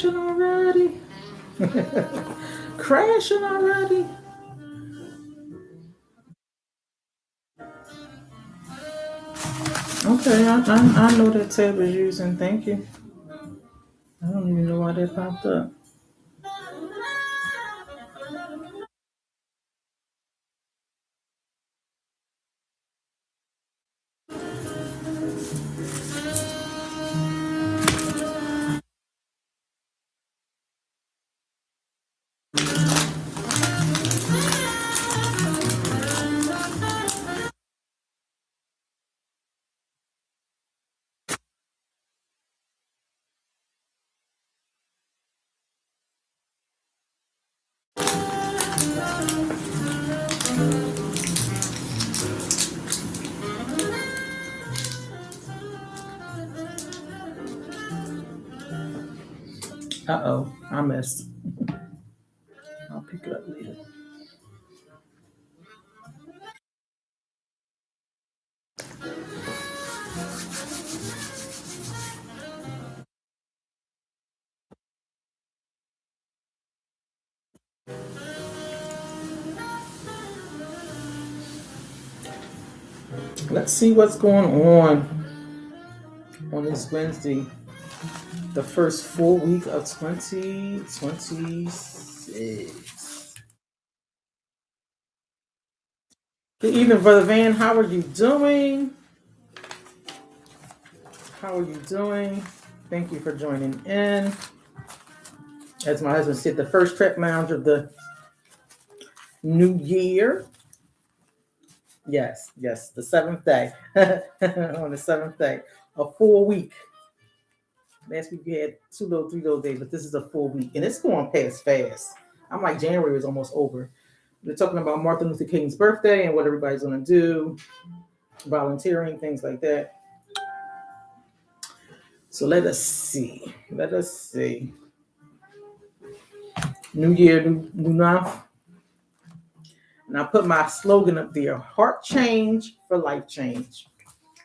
Crashing already. Crashing already. Okay, I know that tab is using. Thank you. I don't even know why that popped up. Uh-oh, I missed. I'll pick it up later. Let's see what's going on this Wednesday, the first full week of 2026. Good evening, Brother Van. How are you doing? How are you doing? Thank you for joining in. As my husband said, the first trap lounge of the new year. Yes, the seventh day. On the seventh day. A full week. Last week we had 3 days, but this is a full week. And it's going past fast. I'm like, January is almost over. We're talking about Martin Luther King's birthday and what everybody's going to do, volunteering, things like that. So let us see. New year, new life. And I put my slogan up there, heart change for life change.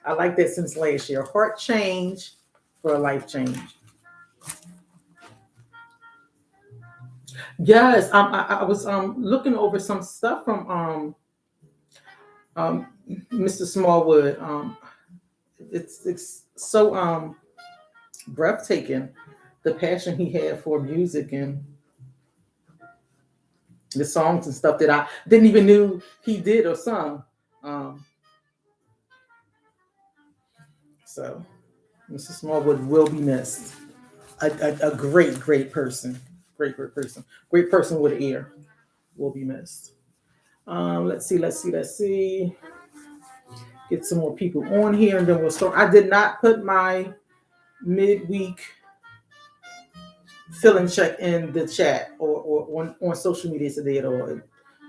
I like that since last year, heart change for a life change. Yes, I was looking over some stuff from Mr. Smallwood. It's so breathtaking, the passion he had for music and the songs and stuff that I didn't even knew he did or sung. So Mr. Smallwood will be missed. A great person, great person, great person with ear will be missed. Let's see. Get some more people on here, and then we'll start. I did not put my midweek fill-in check in the chat or on social media today at all.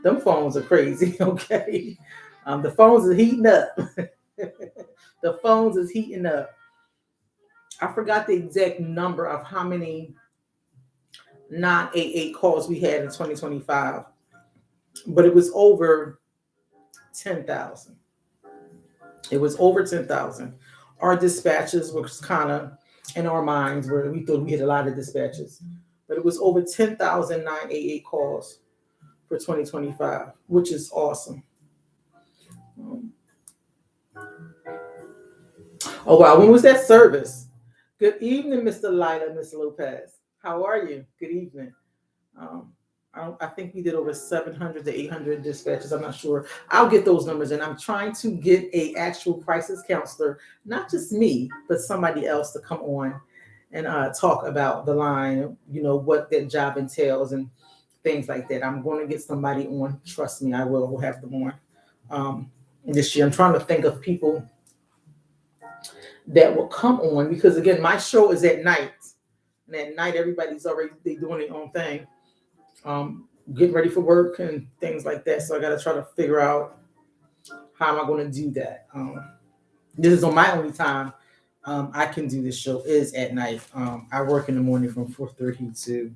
Them phones are crazy. Okay, the phones are heating up. The phones is heating up. I forgot the exact number of how many 988 calls we had in 2025, but it was over 10,000. It was over 10,000. Our dispatches were kind of in our minds where we thought we had a lot of dispatches, but it was over 10,000 988 calls for 2025, which is awesome. Oh, wow. When was that service? Good evening, Mr. Lila, Mr. Lopez. How are you? Good evening. Um, I think we did over 700 to 800 dispatches. I'm not sure. I'll get those numbers, and I'm trying to get a actual crisis counselor, not just me, but somebody else to come on and talk about the line, what that job entails and things like that. I'm going to get somebody on. Trust me, I will have them on this year. I'm trying to think of people that will come on because, again, my show is at night. And at night, everybody's already doing their own thing. Getting ready for work and things like that. So I got to try to figure out how am I going to do that. This is on my only time I can do this show is at night. I work in the morning from 4:30 to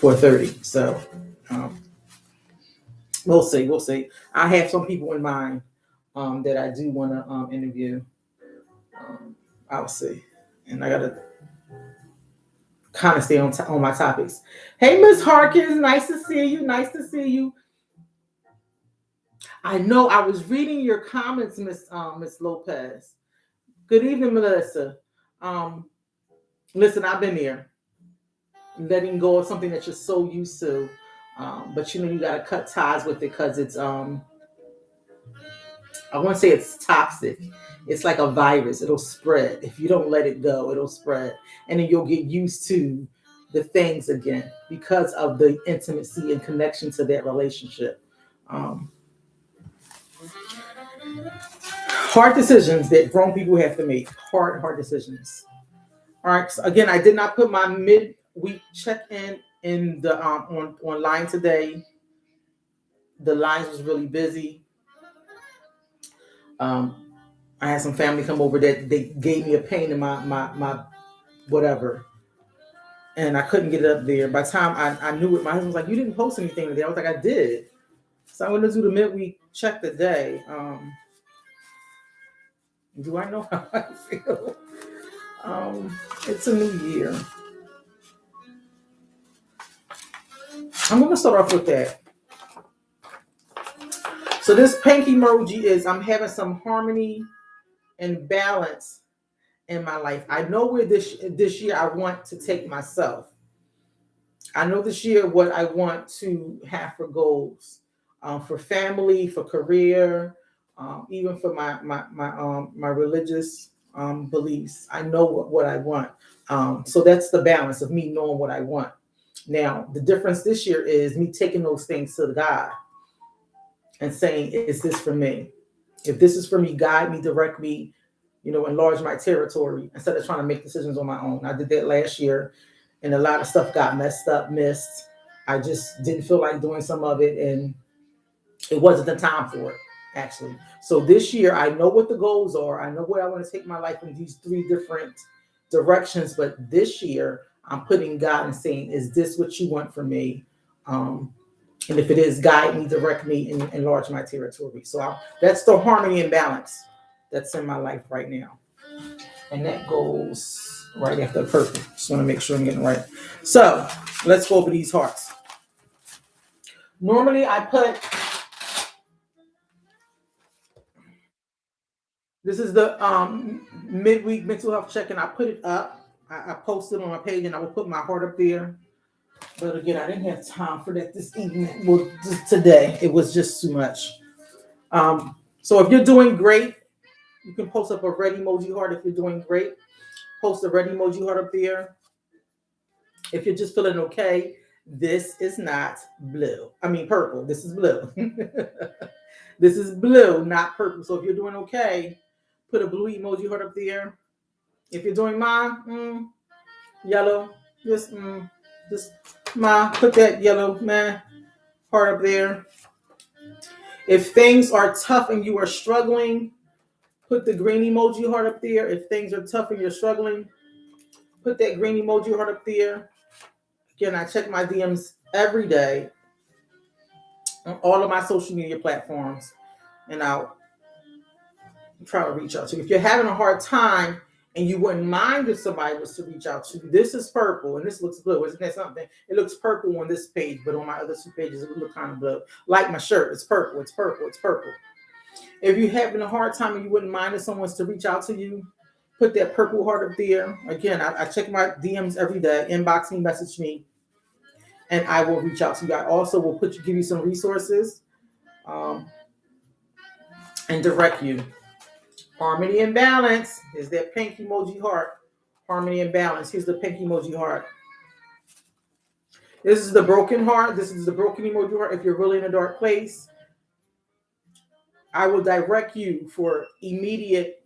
4:30. So we'll see. I have some people in mind that I do want to interview. I'll see, and I gotta kind of stay on my topics. Hey, Miss Harkins, nice to see you. Nice to see you. I know I was reading your comments, Miss Lopez. Good evening, Melissa. Um, listen, I've been there, letting go of something that you're so used to, but you gotta cut ties with it because it's I won't say it's toxic. It's like a virus. It'll spread. If you don't let it go, it'll spread. And then you'll get used to the things again because of the intimacy and connection to that relationship. Um, hard decisions that grown people have to make. Hard decisions. All right. So again, I did not put my midweek check in the on online today. The lines was really busy. Um, I had some family come over that they gave me a pain in my whatever, and I couldn't get it up there. By the time I knew it, my husband was like, "You didn't post anything today." I was like, "I did." So I'm gonna do the midweek check today. Do I know how I feel? It's a new year. I'm gonna start off with that. So this pink emoji is I'm having some harmony and balance in my life. I know where this year I want to take myself. I know this year what I want to have for goals, for family, for career, even for my religious beliefs. I know what I want. So that's the balance of me knowing what I want. Now the difference this year is me taking those things to God and saying, "Is this for me? If this is for me, guide me, direct me, enlarge my territory instead of trying to make decisions on my own." I did that last year, and a lot of stuff got messed up, missed. I just didn't feel like doing some of it, and it wasn't the time for it, actually. So this year, I know what the goals are. I know where I want to take my life in these three different directions. But this year, I'm putting God and saying, "Is this what you want for me?" And if it is, guide me, direct me, and enlarge my territory. So that's the harmony and balance that's in my life right now. And that goes right after purple. Just want to make sure I'm getting it right. So let's go over these hearts. Normally I put, this is the midweek mental health check, and I put it up. I posted on my page, and I will put my heart up there. But again, I didn't have time for that this evening. Well, today it was just too much. So if you're doing great, you can post up a red emoji heart. If you're doing great, post a red emoji heart up there. If you're just feeling okay, this is not blue. I mean purple. This is blue. This is blue, not purple. So if you're doing okay, put a blue emoji heart up there. If you're doing yellow, just put that yellow heart up there. If things are tough and you are struggling, put the green emoji heart up there. If things are tough and you're struggling, put that green emoji heart up there. Again, I check my DMs every day on all of my social media platforms, and I'll try to reach out to you. If you're having a hard time and you wouldn't mind if somebody was to reach out to you, this is purple and this looks blue. Isn't that something? It looks purple on this page, but on my other two pages, it would look kind of blue. Like my shirt, it's purple, it's purple, it's purple. If you're having a hard time and you wouldn't mind if someone's to reach out to you, put that purple heart up there. Again, I check my DMs every day. Inbox me, message me, and I will reach out to you. I also will give you some resources and direct you. Harmony and balance is that pink emoji heart. Harmony and balance. Here's the pink emoji heart. This is the broken heart. This is the broken emoji heart. If you're really in a dark place, I will direct you for immediate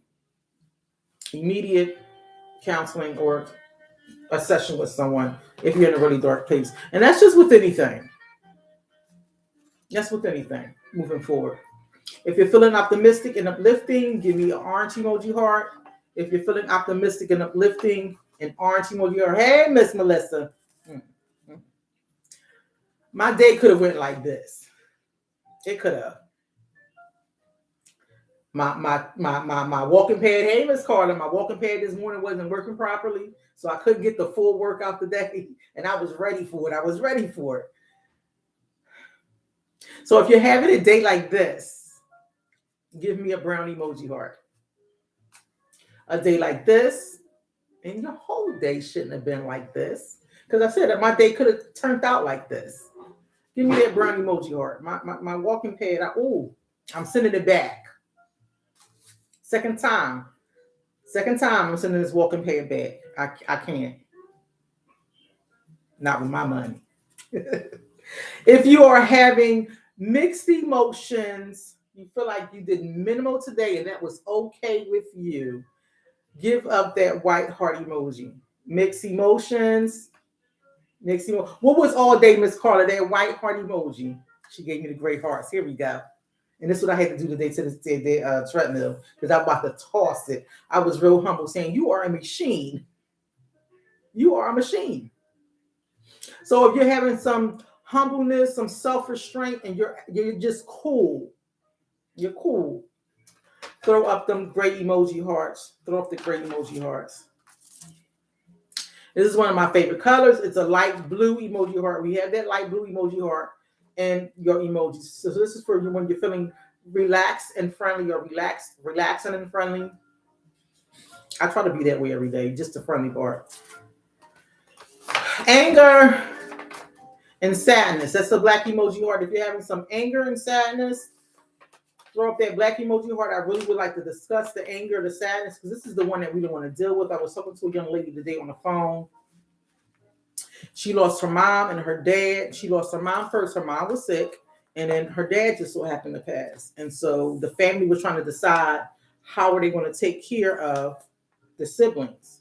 counseling or a session with someone if you're in a really dark place. And that's just with anything. That's with anything moving forward. If you're feeling optimistic and uplifting, give me an orange emoji heart. If you're feeling optimistic and uplifting, an orange emoji heart. Hey, Miss Melissa. My day could have went like this. It could have. My walking pad. Hey, Miss Carter, my walking pad this morning wasn't working properly, so I couldn't get the full workout today, and I was ready for it. I was ready for it. So if you're having a day like this, give me a brown emoji heart. A day like this, and your whole day shouldn't have been like this, because I said that my day could have turned out like this. Give me that brown emoji heart. My walking pad. I'm sending it back. Second time. I'm sending this walking pad back. I can't. Not with my money. If you are having mixed emotions, you feel like you did minimal today and that was okay with you, give up that white heart emoji. Mixed emotions. What was all day, Miss Carla? That white heart emoji. She gave me the gray hearts. Here we go. And this is what I had to do today to the treadmill, because I'm about to toss it. I was real humble, saying, "You are a machine. You are a machine." So if you're having some humbleness, some self-restraint, and you're just cool, you're cool. Throw up them gray emoji hearts. Throw up the gray emoji hearts. This is one of my favorite colors. It's a light blue emoji heart. We have that light blue emoji heart and your emojis. So this is for you when you're feeling relaxed and friendly, or relaxing and friendly. I try to be that way every day, just the friendly part. Anger and sadness. That's the black emoji heart. If you're having some anger and sadness, throw up that black emoji heart. I really would like to discuss the anger, the sadness, because this is the one that we don't want to deal with. I was talking to a young lady today on the phone. She lost her mom and her dad. She lost her mom first. Her mom was sick, and then her dad just so happened to pass. And so the family was trying to decide how are they going to take care of the siblings.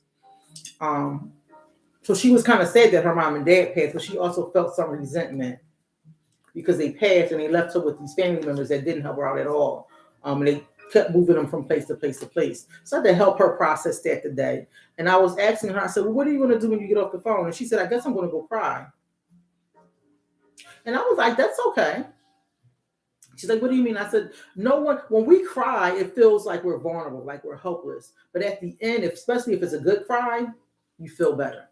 So she was kind of sad that her mom and dad passed, but she also felt some resentment because they passed and they left her with these family members that didn't help her out at all. And they kept moving them from place to place to place. So I had to help her process that today. And I was asking her, I said, "Well, what are you going to do when you get off the phone?" And she said, "I guess I'm going to go cry." And I was like, "That's okay." She's like, "What do you mean?" I said, "No one, when we cry, it feels like we're vulnerable, like we're helpless. But at the end, especially if it's a good cry, you feel better.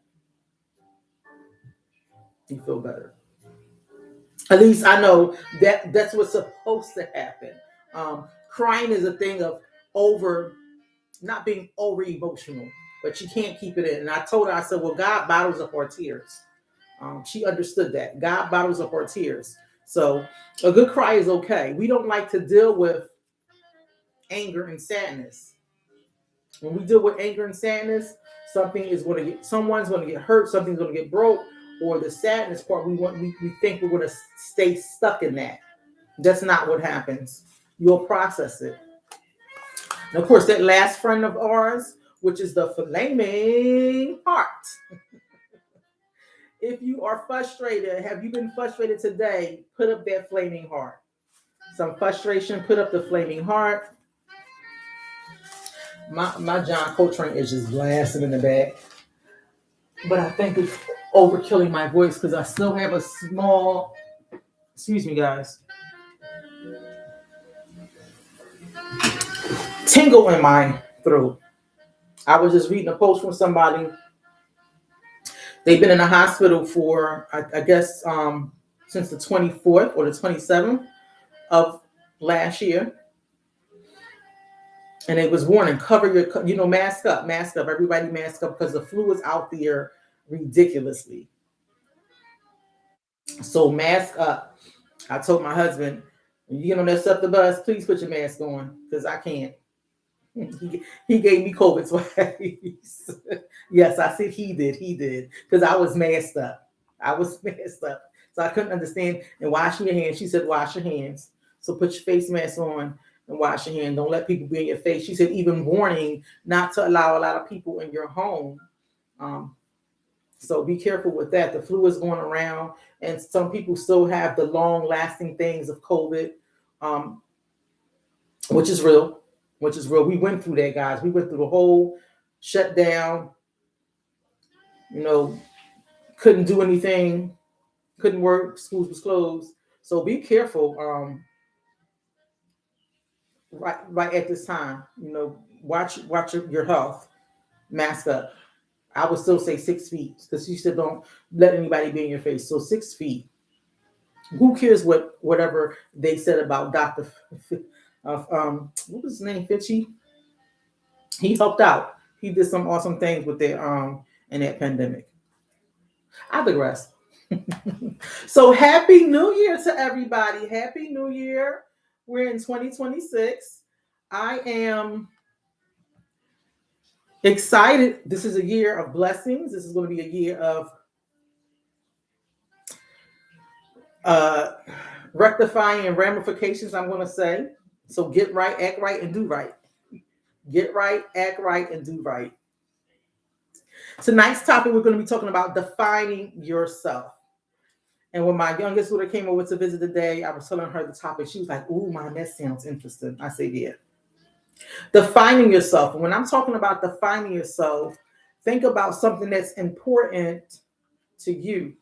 You feel better. At least I know that that's what's supposed to happen. Crying is a thing of over, not being over emotional, but you can't keep it in." And I told her, I said, "Well, God bottles up our tears." She understood that. God bottles up our tears. So a good cry is okay. We don't like to deal with anger and sadness. When we deal with anger and sadness, someone's going to get hurt, something's going to get broke, or the sadness part, we think we're going to stay stuck in that. That's not what happens. You'll process it. And of course, that last friend of ours, which is the flaming heart. If you are frustrated, have you been frustrated today? Put up that flaming heart. Some frustration, put up the flaming heart. My John Coltrane is just blasting in the back. But I think it's overkilling my voice because I still have a small, excuse me, guys, tingle in my throat. I was just reading a post from somebody. They've been in the hospital for, I guess, since the 24th or the 27th of last year. And it was warning, cover your, mask up, everybody mask up, because the flu is out there ridiculously. So mask up. I told my husband, when you get on that stuff the bus, please put your mask on, because I can't. He gave me COVID twice. Yes, I said he did, because I was masked up. So I couldn't understand. And washing your hands. She said, wash your hands. So put your face mask on and wash your hands. Don't let people be in your face. She said, even warning not to allow a lot of people in your home. So be careful with that. The flu is going around, and some people still have the long-lasting things of COVID, which is real. We went through that, guys. We went through the whole shutdown. Couldn't do anything, couldn't work, schools was closed. So be careful right at this time. Watch your health. Mask up. I would still say 6 feet because you still don't let anybody be in your face. So 6 feet. Who cares whatever they said about Doctor? What was his name? Fitchy. He helped out. He did some awesome things with that in that pandemic. I digress. So happy New Year to everybody. Happy New Year. We're in 2026. I am excited. This is a year of blessings. This is going to be a year of uh, rectifying ramifications, I'm going to say. So get right, act right, and do right. Get right, act right, and do right. Tonight's topic, we're going to be talking about defining yourself. And when my youngest daughter came over to visit today, I was telling her the topic. She was like, "Ooh, Mom, that sounds interesting." I said, "Yeah." Defining yourself. And when I'm talking about defining yourself, think about something that's important to you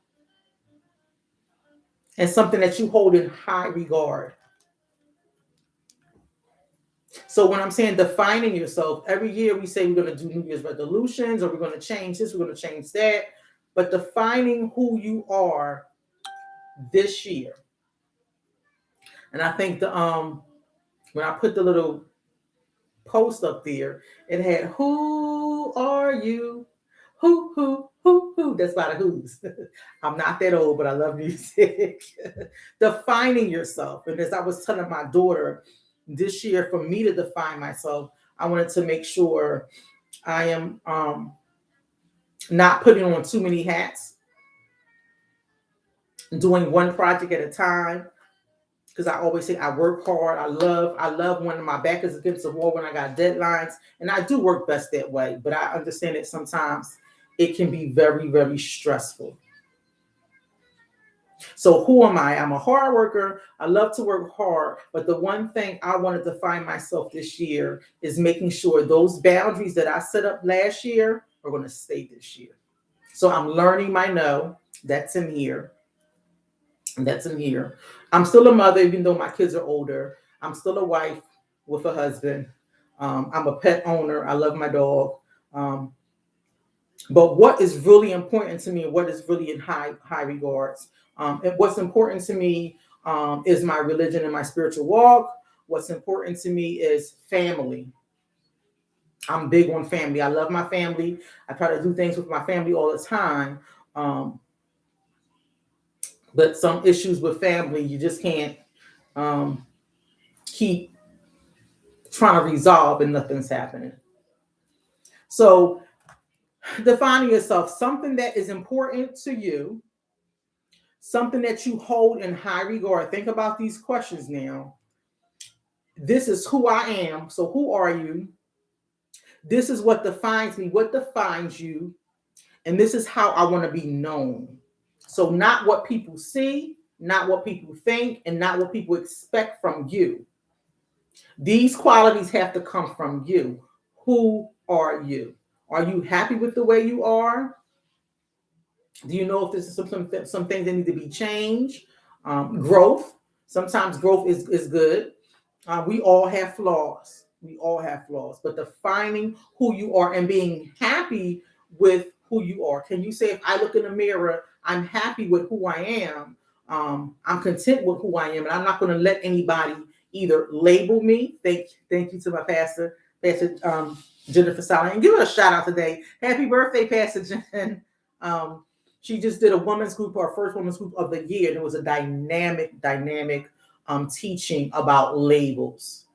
and something that you hold in high regard. So when I'm saying defining yourself, every year we say we're going to do New Year's resolutions or we're going to change this, we're going to change that. But defining who you are this year. And I think when I put the little post up there, it had "Who are you? Who?" That's by the Who's. I'm not that old, but I love music. Defining yourself. And as I was telling my daughter this year, for me to define myself, I wanted to make sure I am not putting on too many hats, doing one project at a time. Because I always say I work hard. I love when my back is against the wall when I got deadlines. And I do work best that way. But I understand that sometimes it can be very, very stressful. So who am I? I'm a hard worker. I love to work hard. But the one thing I wanted to find myself this year is making sure those boundaries that I set up last year are going to stay this year. So I'm learning my no. That's in here. That's in here. I'm still a mother, even though my kids are older. I'm still a wife with a husband. I'm a pet owner. I love my dog. Um, but what is really important to me, and what is really in high regards, and what's important to me is my religion and my spiritual walk. What's important to me is family. I'm big on family. I love my family. I try to do things with my family all the time. Um, but some issues with family, you just can't um, keep trying to resolve and nothing's happening. So defining yourself, something that is important to you, something that you hold in high regard. Think about these questions now. This is who I am. So who are you? This is what defines me. What defines you? And this is how I want to be known. So not what people see, not what people think, and not what people expect from you. These qualities have to come from you. Who are you? Are you happy with the way you are? Do you know if this is some things that need to be changed? Growth. Sometimes growth is good. We all have flaws. We all have flaws. But defining who you are and being happy with who you are. Can you say, if I look in the mirror, I'm happy with who I am. I'm content with who I am, and I'm not going to let anybody either label me. Thank you to my pastor, Pastor Jennifer Sally, and give her a shout out today. Happy birthday, Pastor Jen. She just did a women's group, our first women's group of the year, and it was a dynamic teaching about labels.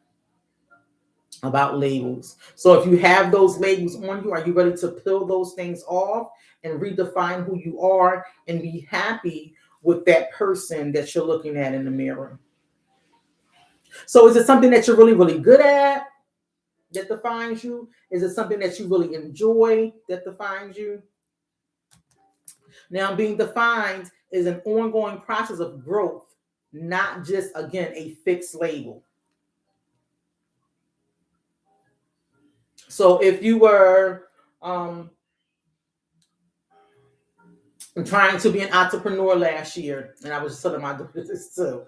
About labels. So if you have those labels on you, are you ready to peel those things off and redefine who you are and be happy with that person that you're looking at in the mirror? So is it something that you're really, really good at that defines you? Is it something that you really enjoy that defines you? Now, being defined is an ongoing process of growth, not just, again, a fixed label. So if you were trying to be an entrepreneur last year, and I was just telling my daughter this too,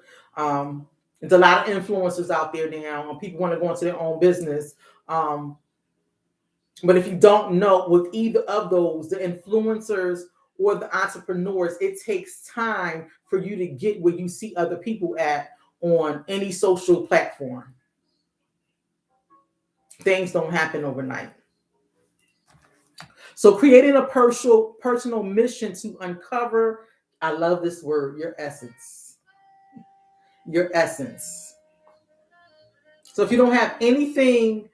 There's a lot of influencers out there now, and people want to go into their own business. But if you don't know, with either of those, the influencers or the entrepreneurs, it takes time for you to get where you see other people at on any social platform. Things don't happen overnight. So creating a personal mission to uncover, I love this word, your essence. Your essence. So if you don't have anything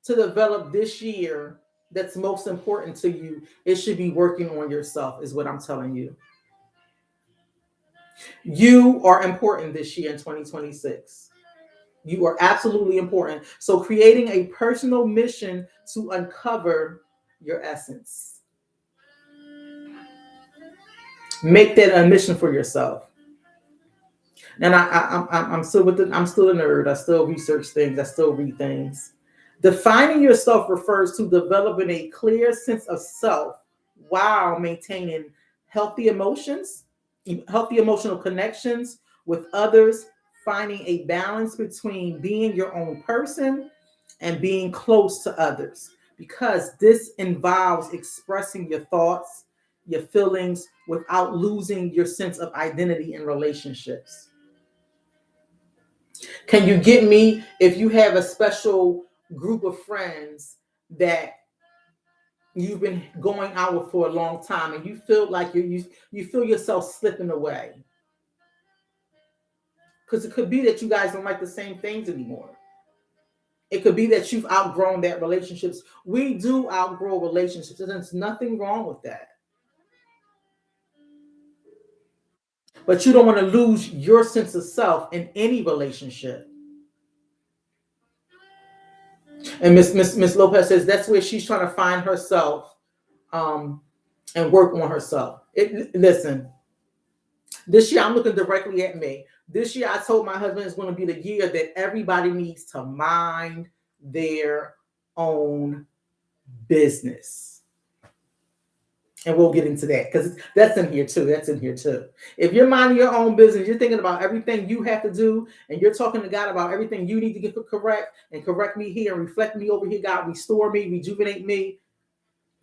to develop this year that's most important to you, it should be working on yourself, is what I'm telling you. You are important this year in 2026. You are absolutely important. So creating a personal mission to uncover your essence. Make that a mission for yourself. And I'm still with it. I'm still a nerd. I still research things. I still read things. Defining yourself refers to developing a clear sense of self while maintaining healthy emotions, healthy emotional connections with others, finding a balance between being your own person and being close to others, because this involves expressing your thoughts, your feelings without losing your sense of identity in relationships. Can you get me if you have a special group of friends that you've been going out with for a long time and you feel like you feel yourself slipping away? Because it could be that you guys don't like the same things anymore. It could be that you've outgrown that relationships. We do outgrow relationships, and there's nothing wrong with that. But you don't want to lose your sense of self in any relationship. And Miss Lopez says that's where she's trying to find herself, um, and work on herself. Listen, this year I'm looking directly at me. This year I told my husband it's going to be the year that everybody needs to mind their own business. And we'll get into that because that's in here too. That's in here too. If you're minding your own business, you're thinking about everything you have to do, and you're talking to God about everything you need to get correct, and correct me here and reflect me over here. God, restore me, rejuvenate me.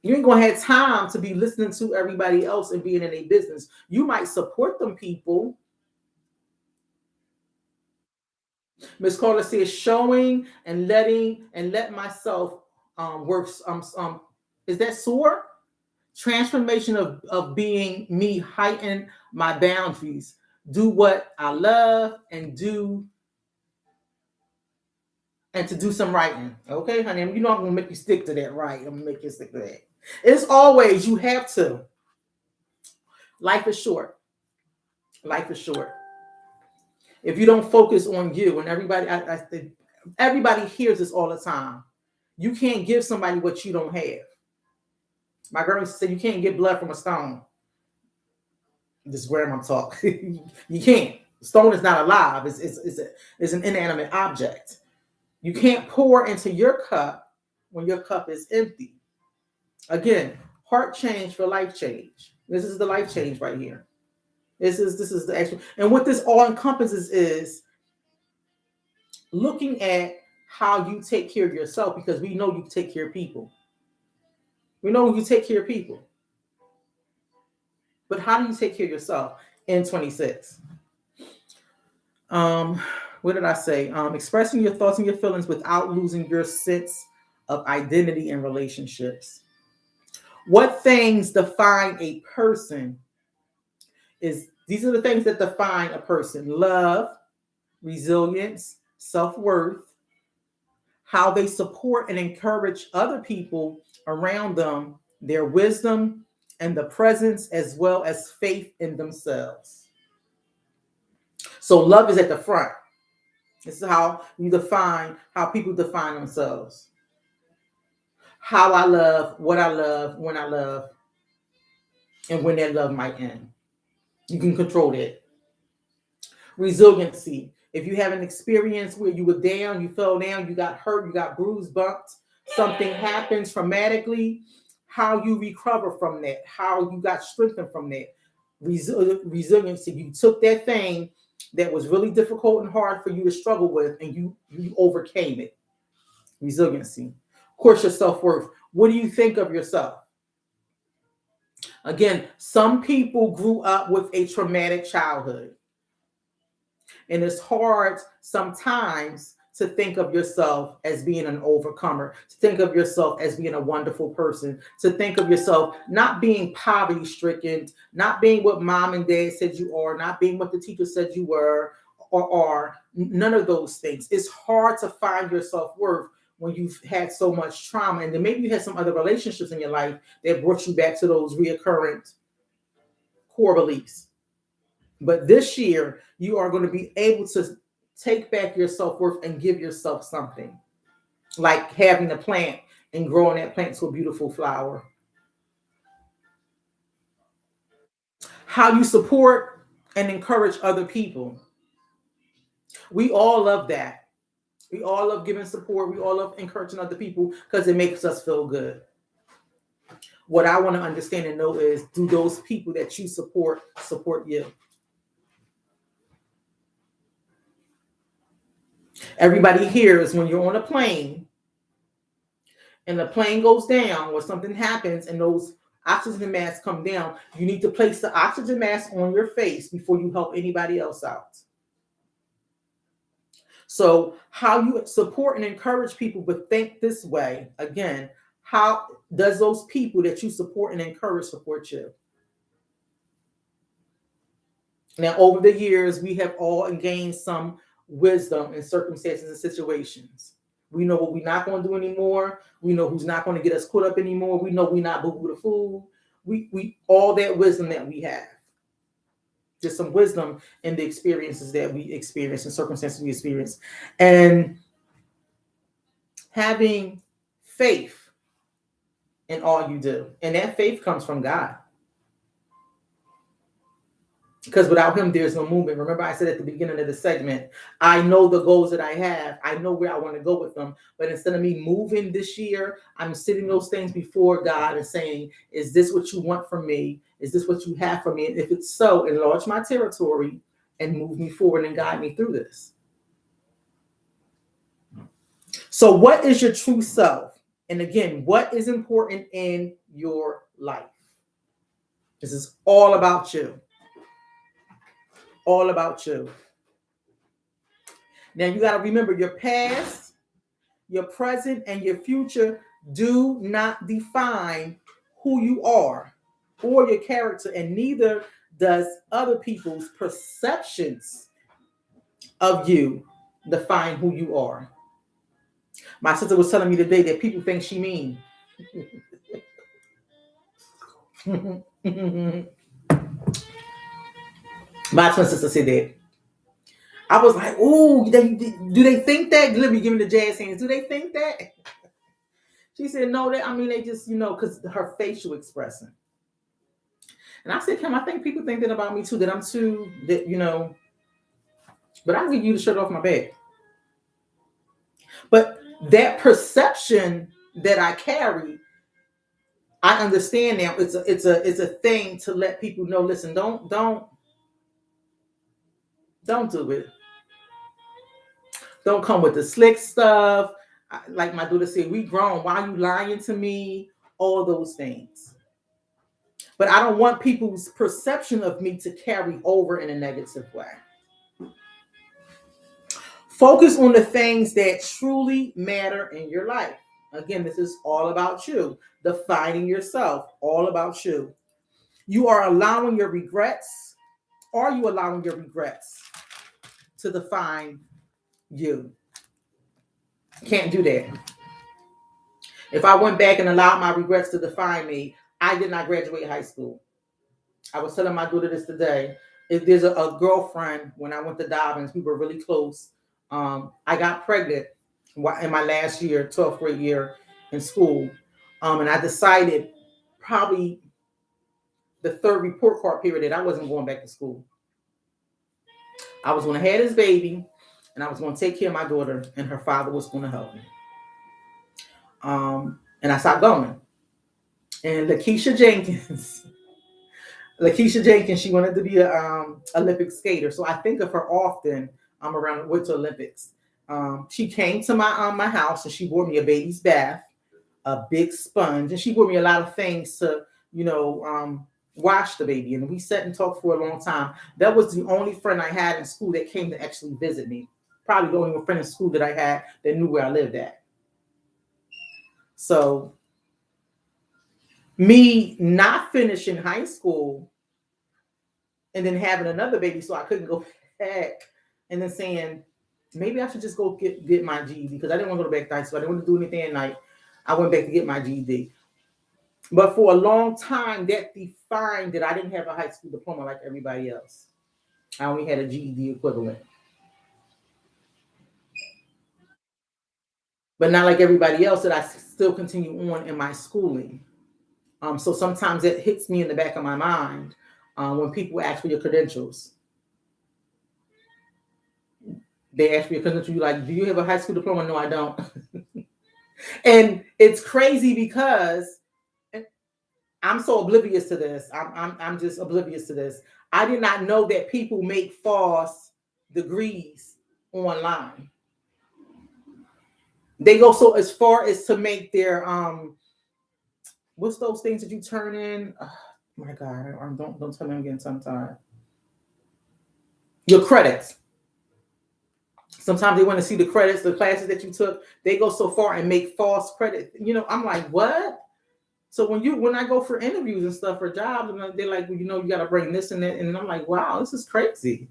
You ain't gonna have time to be listening to everybody else and being in a business. You might support them people. Miss Carter says showing and let myself works. Is that SOAR? Transformation of being me, heighten my boundaries, do what I love, and to do some writing. Okay, honey, you know I'm gonna make you stick to that, right? I'm gonna make you stick to that. It's always, you have to. Life is short. Life is short. If you don't focus on you, and everybody hears this all the time, you can't give somebody what you don't have. My grandma said you can't get blood from a stone. This grandma talk. You can't. Stone is not alive. It's an inanimate object. You can't pour into your cup when your cup is empty. Again, heart change for life change. This is the life change right here. This is the actual. And what this all encompasses is looking at how you take care of yourself, because we know you take care of people. We know you take care of people. But how do you take care of yourself in 26? What did I say? Expressing your thoughts and your feelings without losing your sense of identity in relationships. What things define a person these are the things that define a person: love, resilience, self-worth, how they support and encourage other people around them, their wisdom and the presence, as well as faith in themselves. So love is at the front. This is how you define how people define themselves. How I love, what I love, when I love, and when that love might end. You can control that. Resiliency. If you have an experience where you were down, you fell down, you got hurt, you got bruised, bumped, something happens traumatically, how you recover from that, how you got strengthened from that. Resiliency. You took that thing that was really difficult and hard for you to struggle with, and you overcame it. Resiliency. Of course, your self-worth. What do you think of yourself? Again, some people grew up with a traumatic childhood. And it's hard sometimes to think of yourself as being an overcomer, to think of yourself as being a wonderful person, to think of yourself not being poverty stricken, not being what mom and dad said you are, not being what the teacher said you were or are, none of those things. It's hard to find your self-worth when you've had so much trauma. And then maybe you had some other relationships in your life that brought you back to those reoccurring core beliefs. But this year, you are going to be able to take back your self-worth and give yourself something, like having a plant and growing that plant to a beautiful flower. How you support and encourage other people. We all love that. We all love giving support. We all love encouraging other people because it makes us feel good. What I want to understand and know is, do those people that you support you? Everybody hears when you're on a plane and the plane goes down or something happens and those oxygen masks come down, you need to place the oxygen mask on your face before you help anybody else out. So how you support and encourage people, but think this way, again, how does those people that you support and encourage support you? Now, over the years, we have all gained some wisdom in circumstances and situations. We know what we're not going to do anymore. We know who's not going to get us caught up anymore. We know we're not boo-boo the fool. We all that wisdom that we have. Just some wisdom in the experiences that we experience and circumstances we experience. And having faith in all you do. And that faith comes from God. Because without him, there's no movement. Remember, I said at the beginning of the segment, I know the goals that I have. I know where I want to go with them. But instead of me moving this year, I'm sitting those things before God and saying, is this what you want from me? Is this what you have for me? And if it's so, enlarge my territory and move me forward and guide me through this. So what is your true self? And again, what is important in your life? This is all about you. All about you. Now you got to remember, your past, your present, and your future do not define who you are or your character, and neither does other people's perceptions of you define who you are. My sister was telling me today that people think she mean. My twin sister said that. I was like, "Oh, do they think that?" Let me give me the jazz hands. Do they think that? She said, "No, they just, because her facial expression." And I said, "Kim, I think people think that about me too. That I'm too, but I'll give you the shirt off my back." But that perception that I carry, I understand now. It's a thing to let people know. Listen, don't do it. Don't come with the slick stuff. Like my daughter said, we grown. Why are you lying to me? All those things. But I don't want people's perception of me to carry over in a negative way. Focus on the things that truly matter in your life. Again, this is all about you. Defining yourself, all about you. You are allowing your regrets. Are you allowing your regrets to define you? Can't do that. If I went back and allowed my regrets to define me, I did not graduate high school. I was telling my daughter this today. If there's a girlfriend, when I went to Dobbins, we were really close. I got pregnant in my last year, 12th grade year in school. And I decided probably the third report card period that I wasn't going back to school. I was going to have this baby, and I was going to take care of my daughter, and her father was going to help me. And I stopped going. And Lakeisha Jenkins, Lakeisha Jenkins, she wanted to be a Olympic skater. So I think of her often around the Winter Olympics. She came to my house and she brought me a baby's bath, a big sponge, and she brought me a lot of things to, wash the baby. And we sat and talked for a long time. That was the only friend I had in school that came to actually visit me. Probably the only friend in school that I had that knew where I lived at. So me not finishing high school and then having another baby, so I couldn't go back, and then saying maybe I should just go get my GED because I didn't want to go back to high school. I didn't want to do anything at night. I went back to get my GED. But for a long time, that defined that I didn't have a high school diploma like everybody else. I only had a GED equivalent. But not like everybody else that I still continue on in my schooling. So sometimes it hits me in the back of my mind when people ask for your credentials. They ask for your credentials, you're like, do you have a high school diploma? No, I don't. And it's crazy because I'm so oblivious to this. I'm just oblivious to this. I did not know that people make false degrees online. They go so as far as to make their what's those things that you turn in? Oh, my God, don't tell me I'm getting tongue-tied. Your credits. Sometimes they want to see the credits, the classes that you took. They go so far and make false credit. I'm like, what? So when I go for interviews and stuff for jobs, and they're like, well, you got to bring this and that, and I'm like, wow, this is crazy.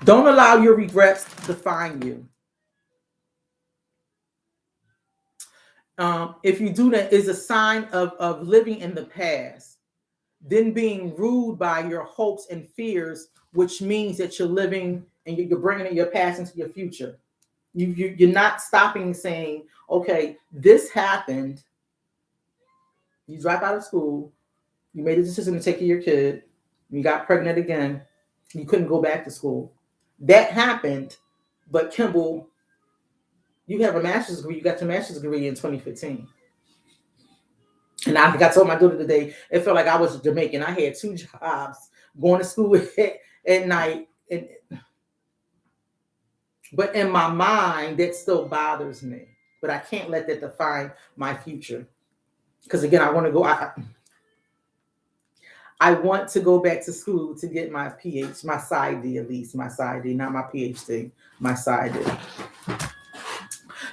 Don't allow your regrets to define you. If you do that, is a sign of living in the past, then being ruled by your hopes and fears, which means that you're living and you're bringing your past into your future. You're not stopping saying, okay, this happened. You drop out of school. You made a decision to take care of your kid. You got pregnant again. You couldn't go back to school. That happened. But Kimble, you have a master's degree. You got your master's degree in 2015. And I told my daughter today, it felt like I was Jamaican. I had 2 jobs, going to school at night. But in my mind, that still bothers me. But I can't let that define my future. Because again, I want to go. I want to go back to school to get my PhD, my PsyD at least, my PsyD, not my PhD, my PsyD.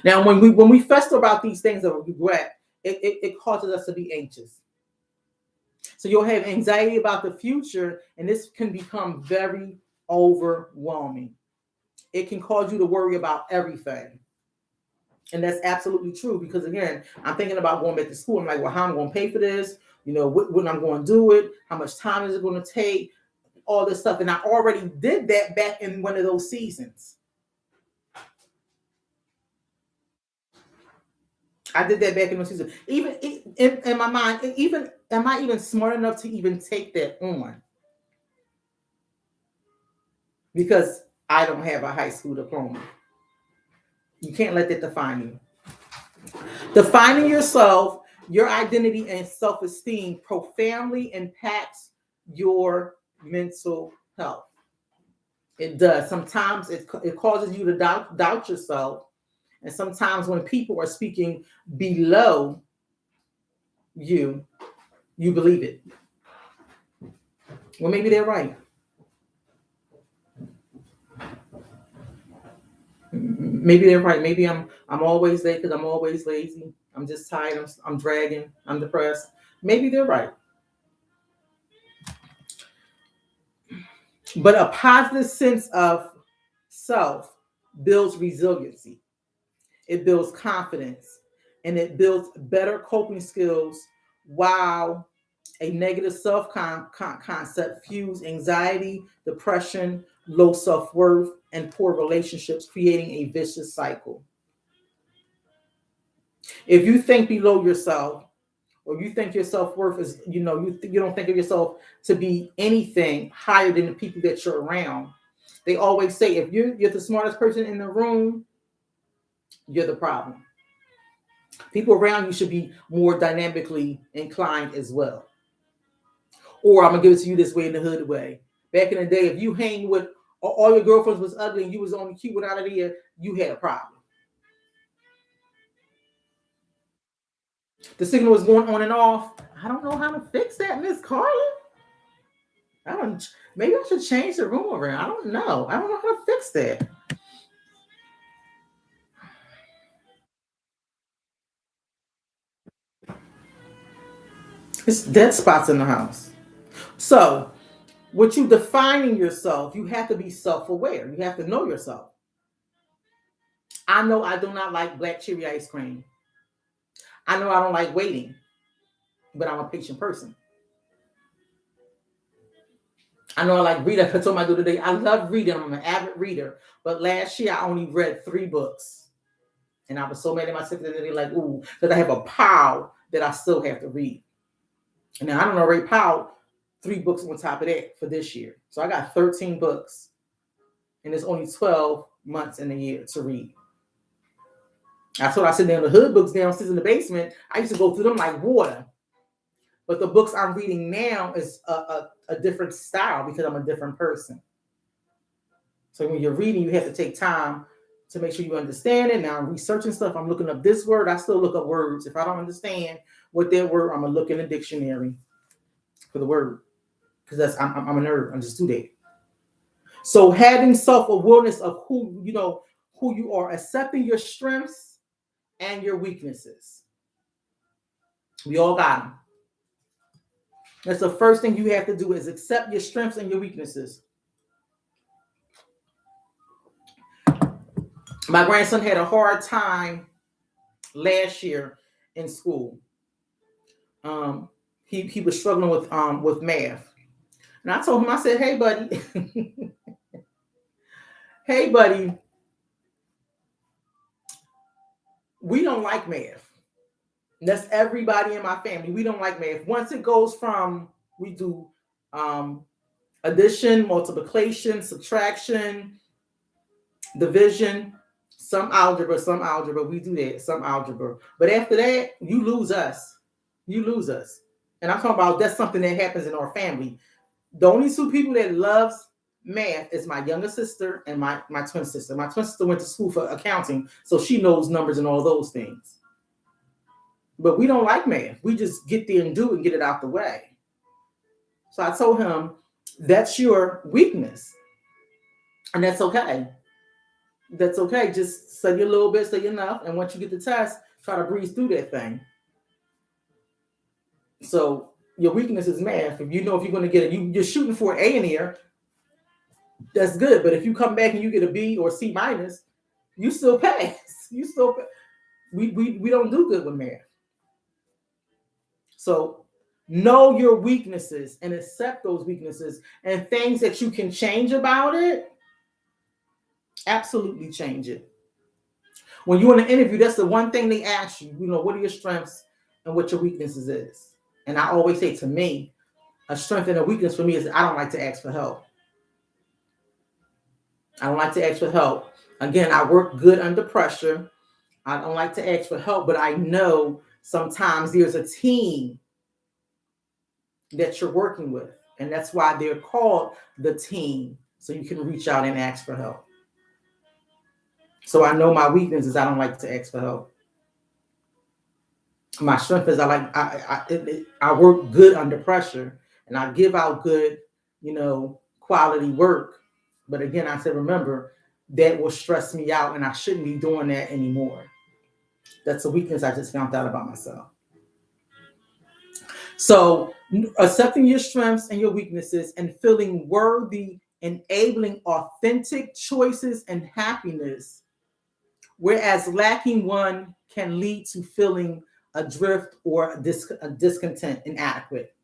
Now, when we fester about these things of regret, it causes us to be anxious. So you'll have anxiety about the future, and this can become very overwhelming. It can cause you to worry about everything. And that's absolutely true because, again, I'm thinking about going back to school. I'm like, well, how am I going to pay for this? When I'm going to do it? How much time is it going to take? All this stuff. And I already did that back in one of those seasons. I did that back in those seasons. Even in my mind, am I even smart enough to even take that on? Because I don't have a high school diploma. You can't let that define you. Defining yourself, your identity, and self-esteem profoundly impacts your mental health. It does. Sometimes it causes you to doubt yourself. And sometimes when people are speaking below you, you believe it. Well, maybe they're right. Maybe they're right. Maybe I'm always late because I'm always lazy. I'm just tired. I'm dragging. I'm depressed. Maybe they're right. But a positive sense of self builds resiliency. It builds confidence, and it builds better coping skills, while a negative self-concept fuels anxiety, depression, low self-worth, and poor relationships, creating a vicious cycle. If you think below yourself, or you think your self-worth is, you don't think of yourself to be anything higher than the people that you're around. They always say, if you're the smartest person in the room, you're the problem. People around you should be more dynamically inclined as well. Or I'm gonna give it to you this way, in the hood way. Back in the day, if you hang with all your girlfriends was ugly and you was the only cute one out of there, you had a problem. The signal was going on and off. I don't know how to fix that, Miss Carla. I don't. Maybe I should change the room around. I don't know. I don't know how to fix that. It's dead spots in the house. So, what you defining yourself, you have to be self-aware. You have to know yourself. I know I do not like black cherry ice cream. I know I don't like waiting, but I'm a patient person. I know I like reading. I told my dude today, I love reading. I'm an avid reader. But last year I only read 3 books. And I was so mad at myself that they like, ooh, because I have a pile that I still have to read. And then I don't already piled 3 books on top of that for this year. So I got 13 books. And it's only 12 months in a year to read. I told I sit down the hood books downstairs in the basement. I used to go through them like water. But the books I'm reading now is a different style because I'm a different person. So when you're reading, you have to take time to make sure you understand it. Now I'm researching stuff. I'm looking up this word. I still look up words. If I don't understand what that word, I'm going to look in the dictionary for the word. Because I'm a nerd. I just do that. So having self-awareness of who you are, accepting your strengths and your weaknesses. We all got them. That's the first thing you have to do is accept your strengths and your weaknesses. My grandson had a hard time last year in school. He was struggling with math. And I told him, I said, hey, buddy, hey, buddy, we don't like math. That's everybody in my family. We don't like math. Once it goes from, we do addition, multiplication, subtraction, division, some algebra. We do that, some algebra. But after that, you lose us. You lose us. And I'm talking about that's something that happens in our family. The only 2 people that loves math is my younger sister and my twin sister. My twin sister went to school for accounting, so she knows numbers and all those things. But we don't like math. We just get there and do it and get it out the way. So I told him, that's your weakness. And that's okay. That's okay. Just study a little bit, study enough. And once you get the test, try to breeze through that thing. So your weakness is math. If you're going to get it, you're shooting for an A in here, that's good. But if you come back and you get a B or C minus, you still pass. You still pass. We don't do good with math. So know your weaknesses and accept those weaknesses and things that you can change about it. Absolutely change it. When you're in an interview, that's the one thing they ask you, what are your strengths and what your weaknesses is. And I always say, to me, a strength and a weakness for me is I don't like to ask for help. I don't like to ask for help. Again, I work good under pressure. I don't like to ask for help, but I know sometimes there's a team that you're working with. And that's why they're called the team. So you can reach out and ask for help. So I know my weakness is I don't like to ask for help. My strength is I work good under pressure and I give out good, quality work. But again, I said, remember, that will stress me out and I shouldn't be doing that anymore. That's a weakness I just found out about myself. So accepting your strengths and your weaknesses and feeling worthy, enabling authentic choices and happiness, whereas lacking one can lead to feeling adrift or a discontent, inadequate.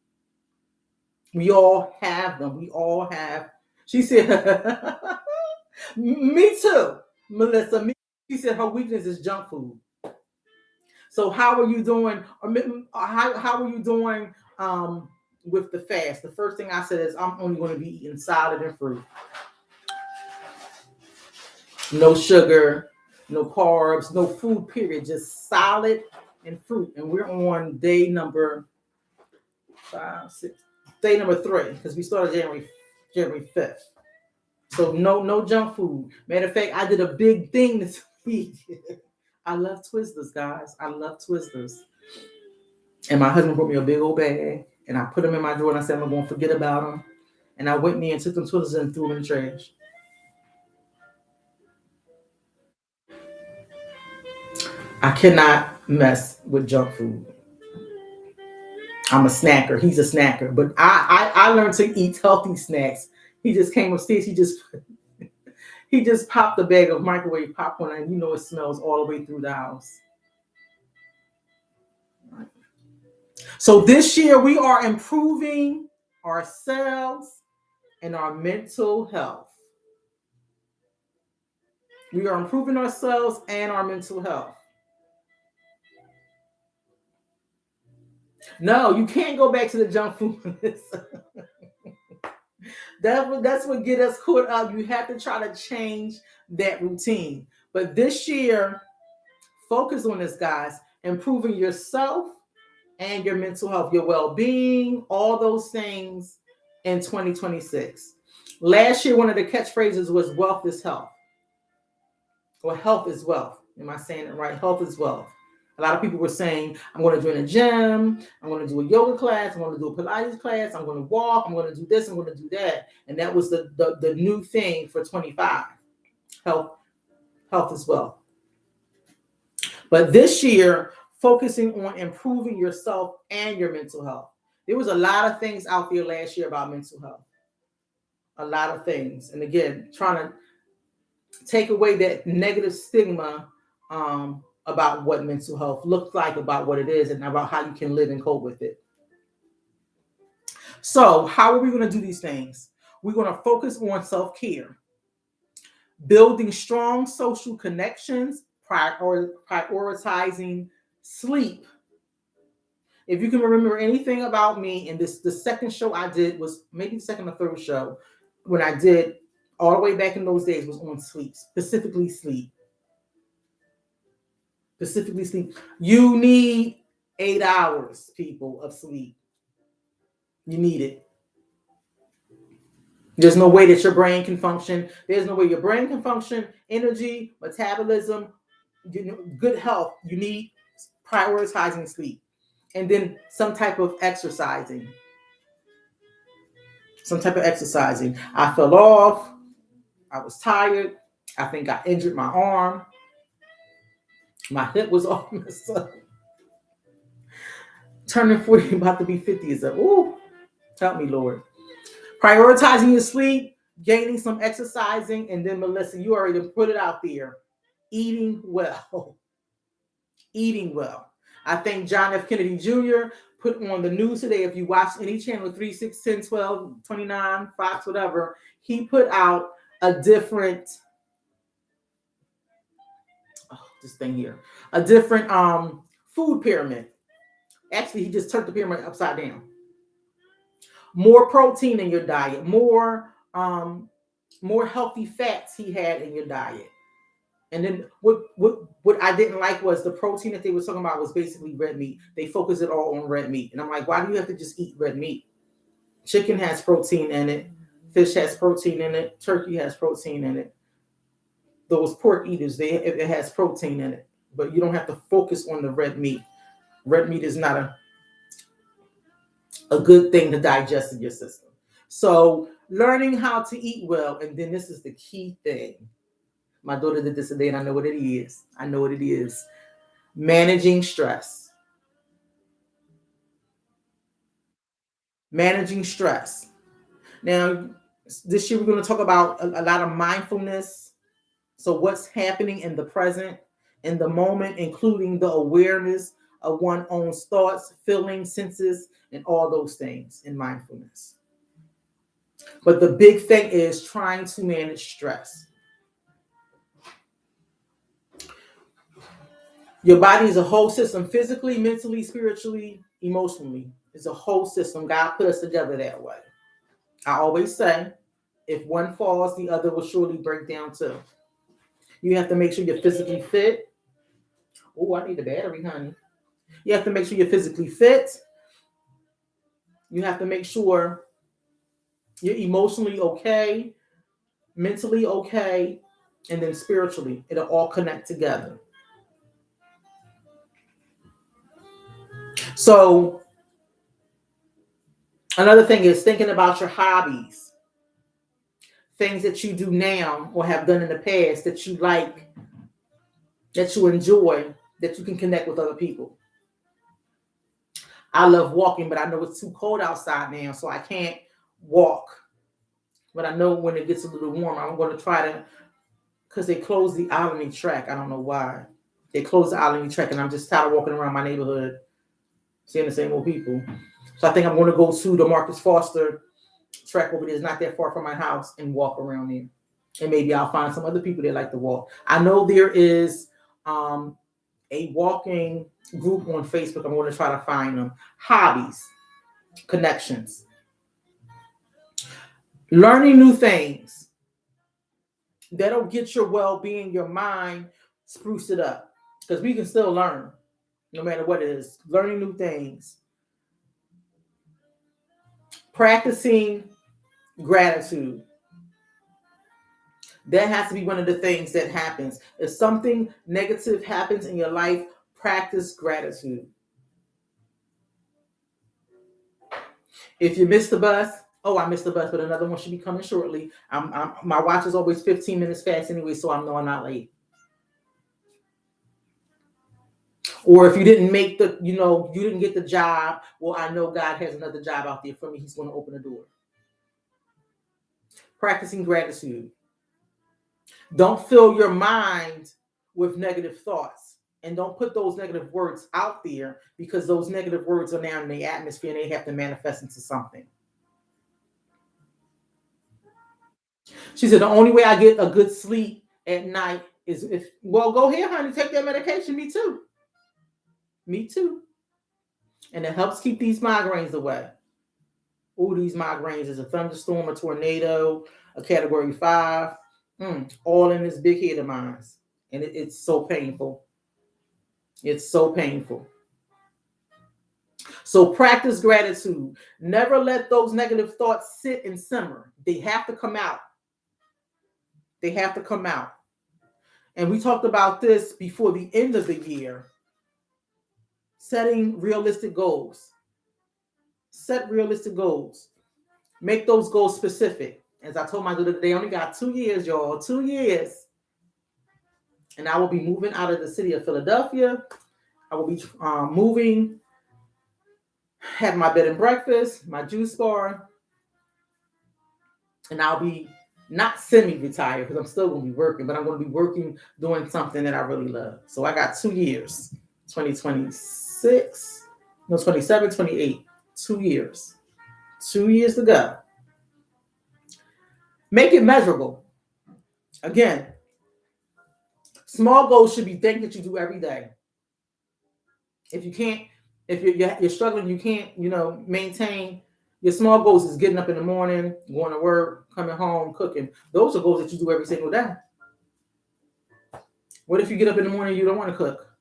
We all have them. We all have. She said, me too, Melissa. She said her weakness is junk food. So how are you doing? How are you doing with the fast? The first thing I said is I'm only going to be eating salad and fruit. No sugar, no carbs, no food, period, just solid and fruit. And we're on day number 3, because we started January 5th. So no junk food. Matter of fact, I did a big thing this week. I love Twizzlers, guys. I love Twizzlers. And my husband brought me a big old bag, and I put them in my drawer, and I said I'm going to forget about them. And I went in there and took them Twizzlers and threw them in the trash. I cannot mess with junk food. I'm a snacker. He's a snacker. But I learned to eat healthy snacks. He just came upstairs. He just popped a bag of microwave popcorn, and it smells all the way through the house. So this year we are improving ourselves and our mental health. We are improving ourselves and our mental health. No, you can't go back to the junk food. That's what get us caught up. You have to try to change that routine. But this year, focus on this, guys. Improving yourself and your mental health, your well-being, all those things in 2026. Last year, one of the catchphrases was wealth is health. Or health is wealth. Am I saying it right? Health is wealth. A lot of people were saying, I'm going to join a gym, I'm going to do a yoga class, I'm going to do a Pilates class, I'm going to walk, I'm going to do this, I'm going to do that. And that was the new thing for 25. Health is wealth. But this year, focusing on improving yourself and your mental health. There was a lot of things out there last year about mental health. A lot of things. And again, trying to take away that negative stigma about what mental health looks like, about what it is, and about how you can live and cope with it. So how are we going to do these things? We're going to focus on self-care, building strong social connections, prioritizing sleep. If you can remember anything about me, and the second show I did was maybe the second or third show, when I did all the way back in those days, was on sleep, specifically sleep. Specifically sleep. You need 8 hours, people, of sleep. You need it. There's no way that your brain can function. There's no way your brain can function. Energy, metabolism, good health. You need prioritizing sleep. And then some type of exercising. I fell off. I was tired. I think I injured my arm. My hip was all messed up. Turning 40, about to be 50 is up. Ooh, help me, Lord. Prioritizing your sleep, gaining some exercising, and then Melissa, you already put it out there. Eating well. Eating well. I think John F. Kennedy Jr. put on the news today, if you watch any channel, 3, 6, 10, 12, 29, Fox, whatever, he put out a different, a different food pyramid. Actually, he just turned the pyramid upside down. More protein in your diet, more healthy fats he had in your diet. And then what I didn't like was the protein that they were talking about was basically red meat. They focus it all on red meat. And I'm like, why do you have to just eat red meat? Chicken has protein in it. Fish has protein in it. Turkey has protein in it. Those pork eaters, it has protein in it. But you don't have to focus on the red meat. Red meat is not a good thing to digest in your system. So learning how to eat well, and then this is the key thing. My daughter did this today, and I know what it is. Managing stress. Managing stress. Now, this year we're going to talk about a lot of mindfulness. So what's happening in the present, in the moment, including the awareness of one's own thoughts, feelings, senses, and all those things in mindfulness. But the big thing is trying to manage stress. Your body is a whole system, physically, mentally, spiritually, emotionally. It's a whole system. God put us together that way. I always say, if one falls, the other will surely break down too. You have to make sure you're physically fit. Oh, I need the battery, honey. You have to make sure you're physically fit. You have to make sure you're emotionally okay, mentally okay, and then spiritually. It'll all connect together. So, another thing is thinking about your hobbies, things that you do now or have done in the past that you like, that you enjoy, that you can connect with other people. I love walking, but I know it's too cold outside now, so I can't walk. But I know when it gets a little warmer, I'm going to try to, because they closed the Alany track. I don't know why. They closed the Alany track, and I'm just tired of walking around my neighborhood, seeing the same old people. So I think I'm going to go to the Marcus Foster track over there. It's not that far from my house, and walk around there. And maybe I'll find some other people that like to walk. I know there is a walking group on Facebook. I'm going to try to find them. Hobbies, connections, learning new things. That'll get your well-being, your mind, spruce it up. Because we can still learn, no matter what it is. Learning new things. Practicing gratitude. That has to be one of the things that happens. If something negative happens in your life, practice gratitude. If you miss the bus, oh, I missed the bus, but another one should be coming shortly. My watch is always 15 minutes fast anyway, so I know I'm not late. Or if you didn't make you didn't get the job, well, I know God has another job out there for me. He's going to open the door. Practicing gratitude. Don't fill your mind with negative thoughts. And don't put those negative words out there, because those negative words are now in the atmosphere and they have to manifest into something. She said, the only way I get a good sleep at night is well, go ahead, honey, take that medication. Me too. Me too. And it helps keep these migraines away. Oh, these migraines is a thunderstorm, a tornado, a category 5, all in this big head of mine. And it's so painful. It's so painful. So practice gratitude. Never let those negative thoughts sit and simmer. They have to come out. They have to come out. And we talked about this before the end of the year. Setting realistic goals. Set realistic goals. Make those goals specific. As I told my daughter today, I only got 2 years, y'all. 2 years. And I will be moving out of the city of Philadelphia. I will be moving, have my bed and breakfast, my juice bar. And I'll be not semi-retired, because I'm still going to be working, but I'm going to be working doing something that I really love. So I got 2 years, 2026, no, 27, 28, 2 years. 2 years to go. Make it measurable. Again, small goals should be things that you do every day. If you can't, if you're struggling, you can't, maintain your small goals is getting up in the morning, going to work, coming home, cooking. Those are goals that you do every single day. What if you get up in the morning and you don't want to cook?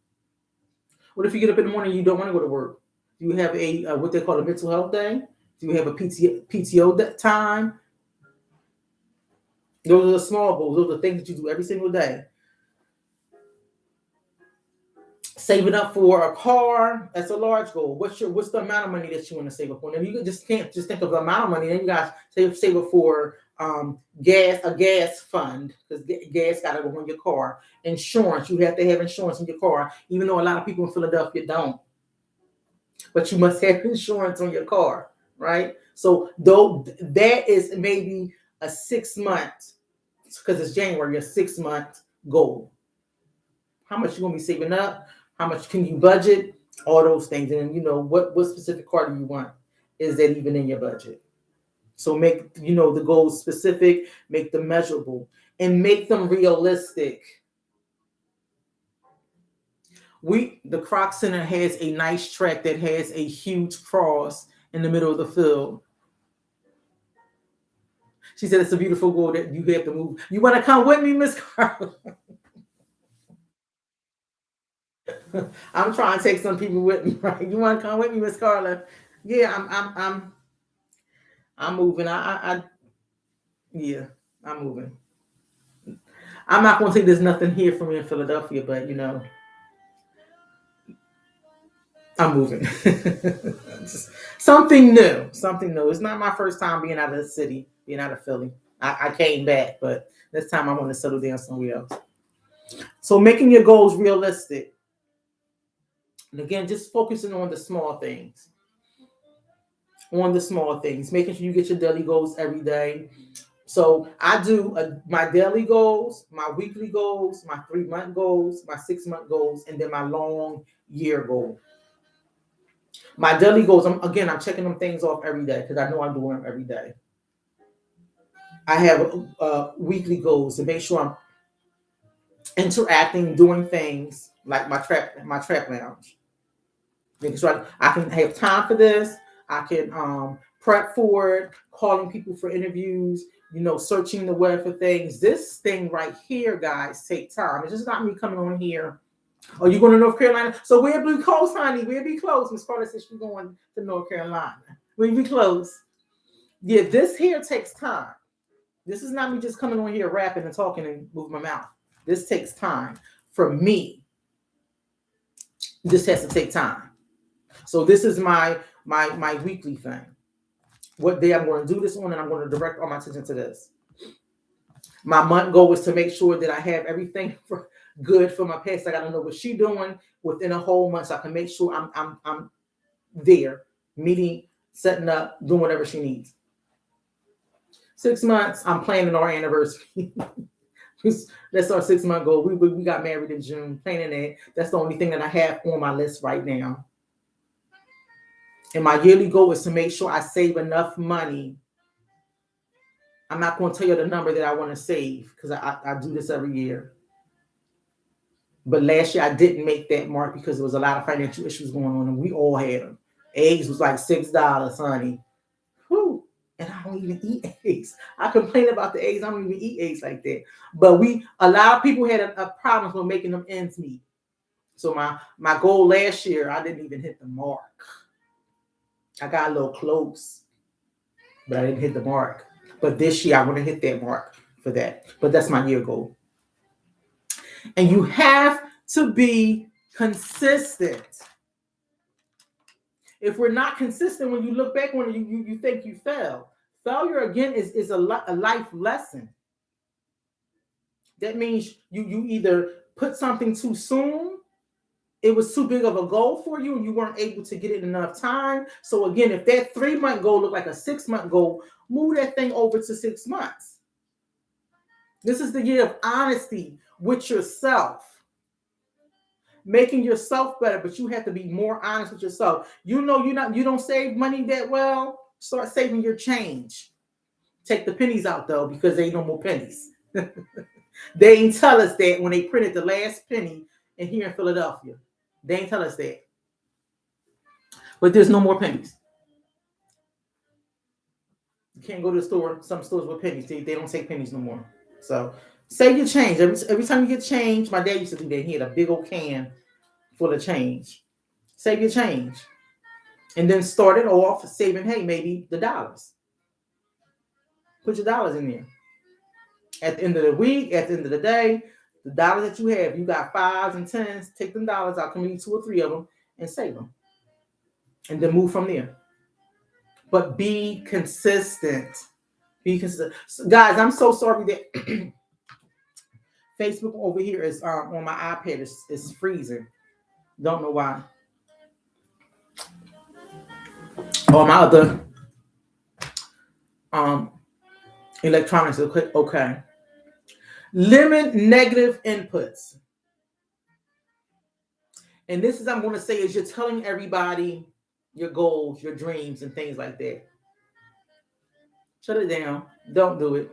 What if you get up in the morning and you don't want to go to work? Do you have a what they call a mental health day? Do you have a PTO time? Those are the small goals. Those are the things that you do every single day. Saving up for a car, that's a large goal. What's the amount of money that you want to save up on? And you can't just think of the amount of money. Then you guys save up for a gas fund, because gas got to go on your car. Insurance, you have to have insurance in your car, even though a lot of people in Philadelphia don't. But you must have insurance on your car, right? So though that is maybe a 6 month, because it's January, a 6 month goal. How much you gonna be saving up? How much can you budget? All those things. And what specific car do you want? Is that even in your budget? So make the goals specific, make them measurable, and make them realistic. The Croc Center has a nice track that has a huge cross in the middle of the field. She said it's a beautiful goal that you have to move. You want to come with me, Miss Carla? I'm trying to take some people with me, right? You want to come with me, Miss Carla? Yeah, I'm moving. Yeah, I'm moving. I'm not going to say there's nothing here for me in Philadelphia, but I'm moving. Just something new, something new. It's not my first time being out of the city, being out of Philly. I came back, but this time I want to settle down somewhere else. So making your goals realistic. And again, just focusing on the small things. On the small things, making sure you get your daily goals every day. So I do my daily goals, my weekly goals, my 3-month goals, my 6-month goals, and then my long year goal. My daily goals, I'm checking them things off every day because I know I'm doing them every day. I have weekly goals to make sure I'm interacting, doing things like my trap lounge. Making sure I can have time for this. I can prep for it, calling people for interviews, searching the web for things. This thing right here, guys, take time. It's just not me coming on here. Oh, you going to North Carolina? So we'll be close, honey. We'll be close. Miss Carter says she's going to North Carolina. We'll be close. Yeah, this here takes time. This is not me just coming on here rapping and talking and moving my mouth. This takes time. For me, this has to take time. So this is my weekly thing. What day I'm going to do this on, and I'm going to direct all my attention to this. My month goal is to make sure that I have everything good for my pets. I got to know what she's doing within a whole month, so I can make sure I'm there, meeting, setting up, doing whatever she needs. 6 months, I'm planning our anniversary. That's our 6-month goal. We got married in June. Planning that. That's the only thing that I have on my list right now. And my yearly goal is to make sure I save enough money. I'm not going to tell you the number that I want to save because I do this every year. But last year I didn't make that mark because there was a lot of financial issues going on, and we all had them. Eggs was like $6, honey. Whew. And I don't even eat eggs. I complain about the eggs. I don't even eat eggs like that. But a lot of people had a problems with making them ends meet. So my goal last year, I didn't even hit the mark. I got a little close, but I didn't hit the mark. But this year, I want to hit that mark for that. But that's my year goal. And you have to be consistent. If we're not consistent, when you look back on it, you think you failed. Failure, again, is a life lesson. That means you either put something too soon, it was too big of a goal for you, and you weren't able to get it in enough time. So again, if that 3-month goal looked like a 6-month goal, move that thing over to 6 months. This is the year of honesty with yourself. Making yourself better, but you have to be more honest with yourself. You don't save money that well. Start saving your change. Take the pennies out though, because there ain't no more pennies. They ain't tell us that when they printed the last penny in here in Philadelphia. They ain't tell us that. But there's no more pennies. You can't go to the store, some stores with pennies. They don't take pennies no more. So save your change. Every time you get change, my dad used to do that. He had a big old can full of change. Save your change. And then start it off saving, hey, maybe the dollars. Put your dollars in there. At the end of the week, at the end of the day, the dollars that you have, you got 5s and 10s, take them dollars out, come in 2 or 3 of them, and save them. And then move from there. But be consistent. Be consistent. So guys, I'm so sorry that Facebook over here is on my iPad is freezing. Don't know why. All my other electronics are okay. Limit negative inputs. And this is, I'm going to say, is you're telling everybody your goals, your dreams, and things like that. Shut it down. Don't do it.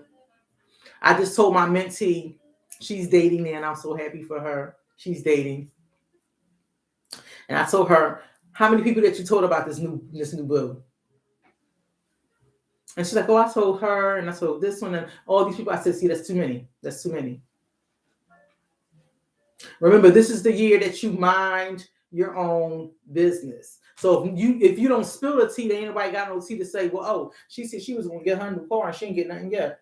I just told my mentee she's dating now, and I'm so happy for her. She's dating. And I told her, how many people that you told about this new boo? And she's like, oh, I told her, and I told this one, and all these people. I said, see, that's too many. That's too many. Remember, this is the year that you mind your own business. So if you don't spill the tea, then ain't nobody got no tea to say, well, oh, she said she was gonna get her new car and she ain't get nothing yet.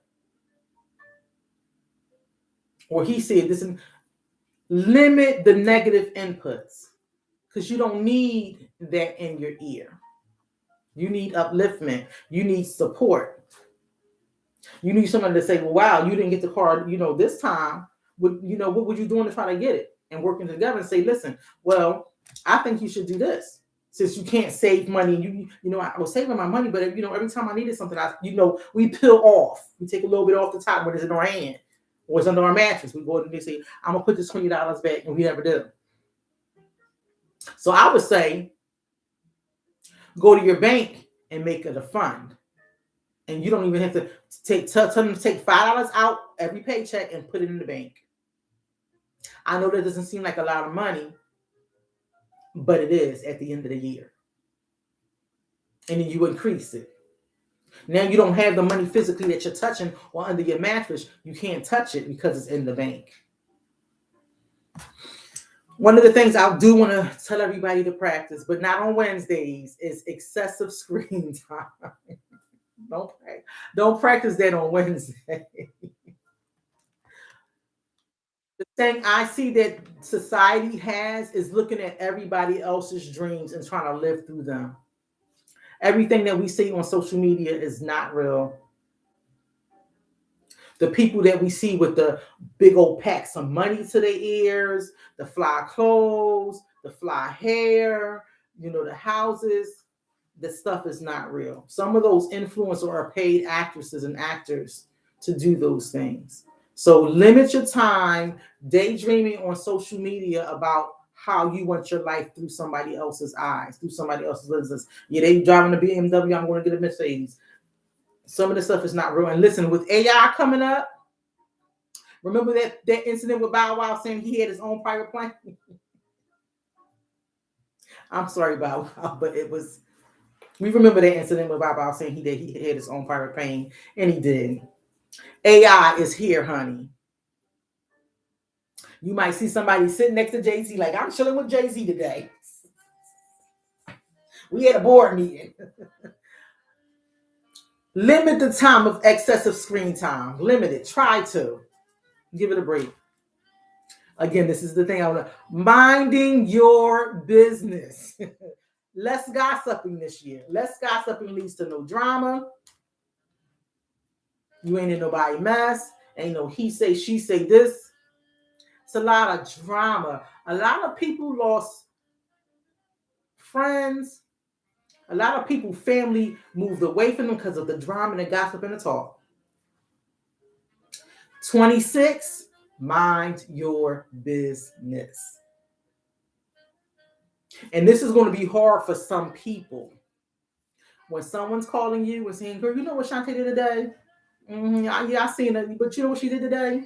Or he said this. Limit the negative inputs because you don't need that in your ear. You need upliftment. You need support. You need someone to say, well, wow, you didn't get the car, this time. What were you doing to try to get it? And working together and say, listen, well, I think you should do this. Since you can't save money, I was saving my money, but every time I needed something, we peel off. We take a little bit off the top when it's in our hand or it's under our mattress. We go and say, I'm gonna put this $20 back, and we never do. So I would say, go to your bank and make it a fund. And you don't even have to tell them to take $5 out every paycheck and put it in the bank. I know that doesn't seem like a lot of money, but it is at the end of the year. And then you increase it. Now you don't have the money physically that you're touching or under your mattress. You can't touch it because it's in the bank. One of the things I do want to tell everybody to practice, but not on Wednesdays, is excessive screen time. Don't practice that on Wednesday. The thing I see that society has is looking at everybody else's dreams and trying to live through them. Everything that we see on social media is not real. The people that we see with the big old packs of money to their ears, the fly clothes, the fly hair, the houses, the stuff is not real. Some of those influencers are paid actresses and actors to do those things. So limit your time daydreaming on social media about how you want your life through somebody else's eyes, through somebody else's lenses. Yeah, they driving a BMW, I'm going to get a Mercedes. Some of the stuff is not real. And listen, with AI coming up, remember that incident with Bow Wow saying he had his own private plane? I'm sorry, Bow Wow, but we remember that incident with Bow Wow saying he had his own private plane, and he did. AI is here, honey. You might see somebody sitting next to Jay-Z like, I'm chilling with Jay-Z today. We had a board meeting. Limit the time of excessive screen time. Limit it. Try to. Give it a break. Again, this is the thing I want to. Minding your business. Less gossiping this year. Less gossiping leads to no drama. You ain't in nobody mess. Ain't no he say, she say this. It's a lot of drama. A lot of people lost friends. A lot of people, family moved away from them because of the drama and the gossip and the talk. 26, mind your business. And this is going to be hard for some people. When someone's calling you and saying, girl, you know what Shantae did today? Yeah, I seen it. But you know what she did today?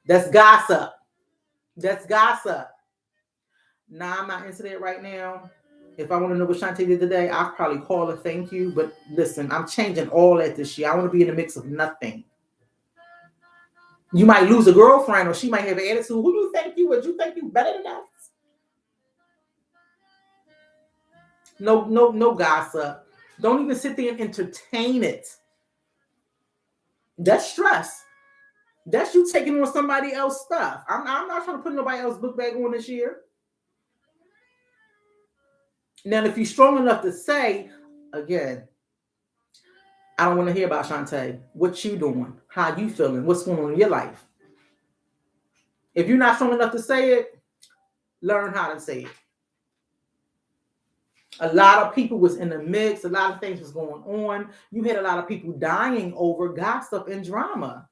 That's gossip. That's gossip. Nah, I'm not into that right now. If I want to know what Shantae did today, I'll probably call her, thank you. But listen, I'm changing all that this year. I want to be in the mix of nothing. You might lose a girlfriend or she might have an attitude. Who do you think you is? You think you better than us? No gossip. Don't even sit there and entertain it. That's stress. That's you taking on somebody else's stuff. I'm not trying to put nobody else's book bag on this year. Now, if you're strong enough to say, again, I don't want to hear about Shantae. What you doing? How you feeling? What's going on in your life? If you're not strong enough to say it, learn how to say it. A lot of people was in the mix. A lot of things was going on. You had a lot of people dying over gossip and drama.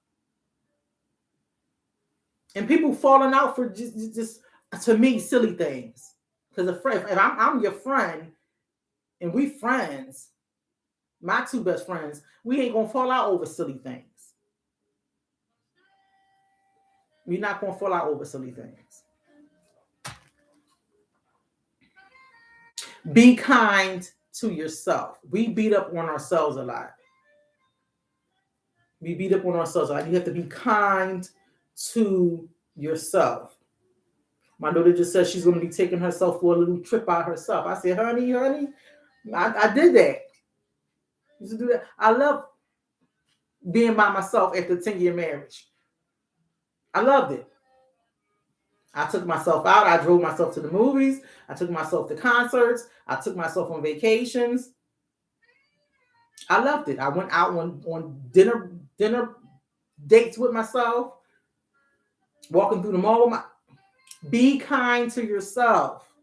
And people falling out for just to me, silly things. Because if I'm your friend and we friends, my two best friends, we ain't going to fall out over silly things. We're not going to fall out over silly things. Be kind to yourself. We beat up on ourselves a lot. You have to be kind to yourself. My daughter just said she's going to be taking herself for a little trip by herself. I said, honey, I did that. I used to do that. I love being by myself after a 10-year marriage. I loved it. I took myself out. I drove myself to the movies. I took myself to concerts. I took myself on vacations. I loved it. I went out on dinner dates with myself, walking through the mall. Be kind to yourself.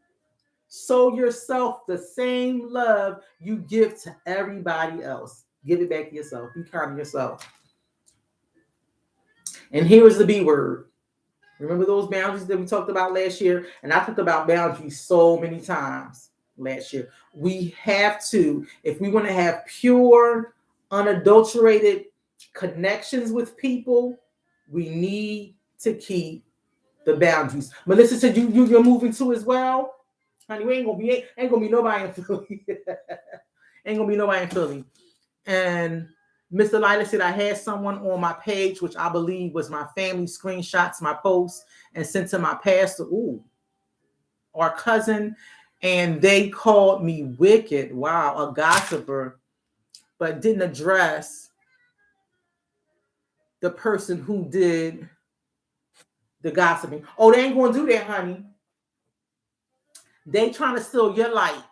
Show yourself the same love you give to everybody else. Give it back to yourself. Be kind to yourself. And here is the B word. Remember those boundaries that we talked about last year? And I talked about boundaries so many times last year. We have to, if we want to have pure, unadulterated connections with people, we need to keep the boundaries. Melissa said you're moving too as well. Honey, we ain't gonna be nobody in Philly. Ain't gonna be nobody in Philly. And Mr. Lila said I had someone on my page, which I believe was my family, screenshots my posts and sent to my pastor, our cousin, and they called me wicked. Wow, a gossiper, but didn't address the person who did the gossiping. Oh, they ain't gonna do that, honey. They trying to steal your light.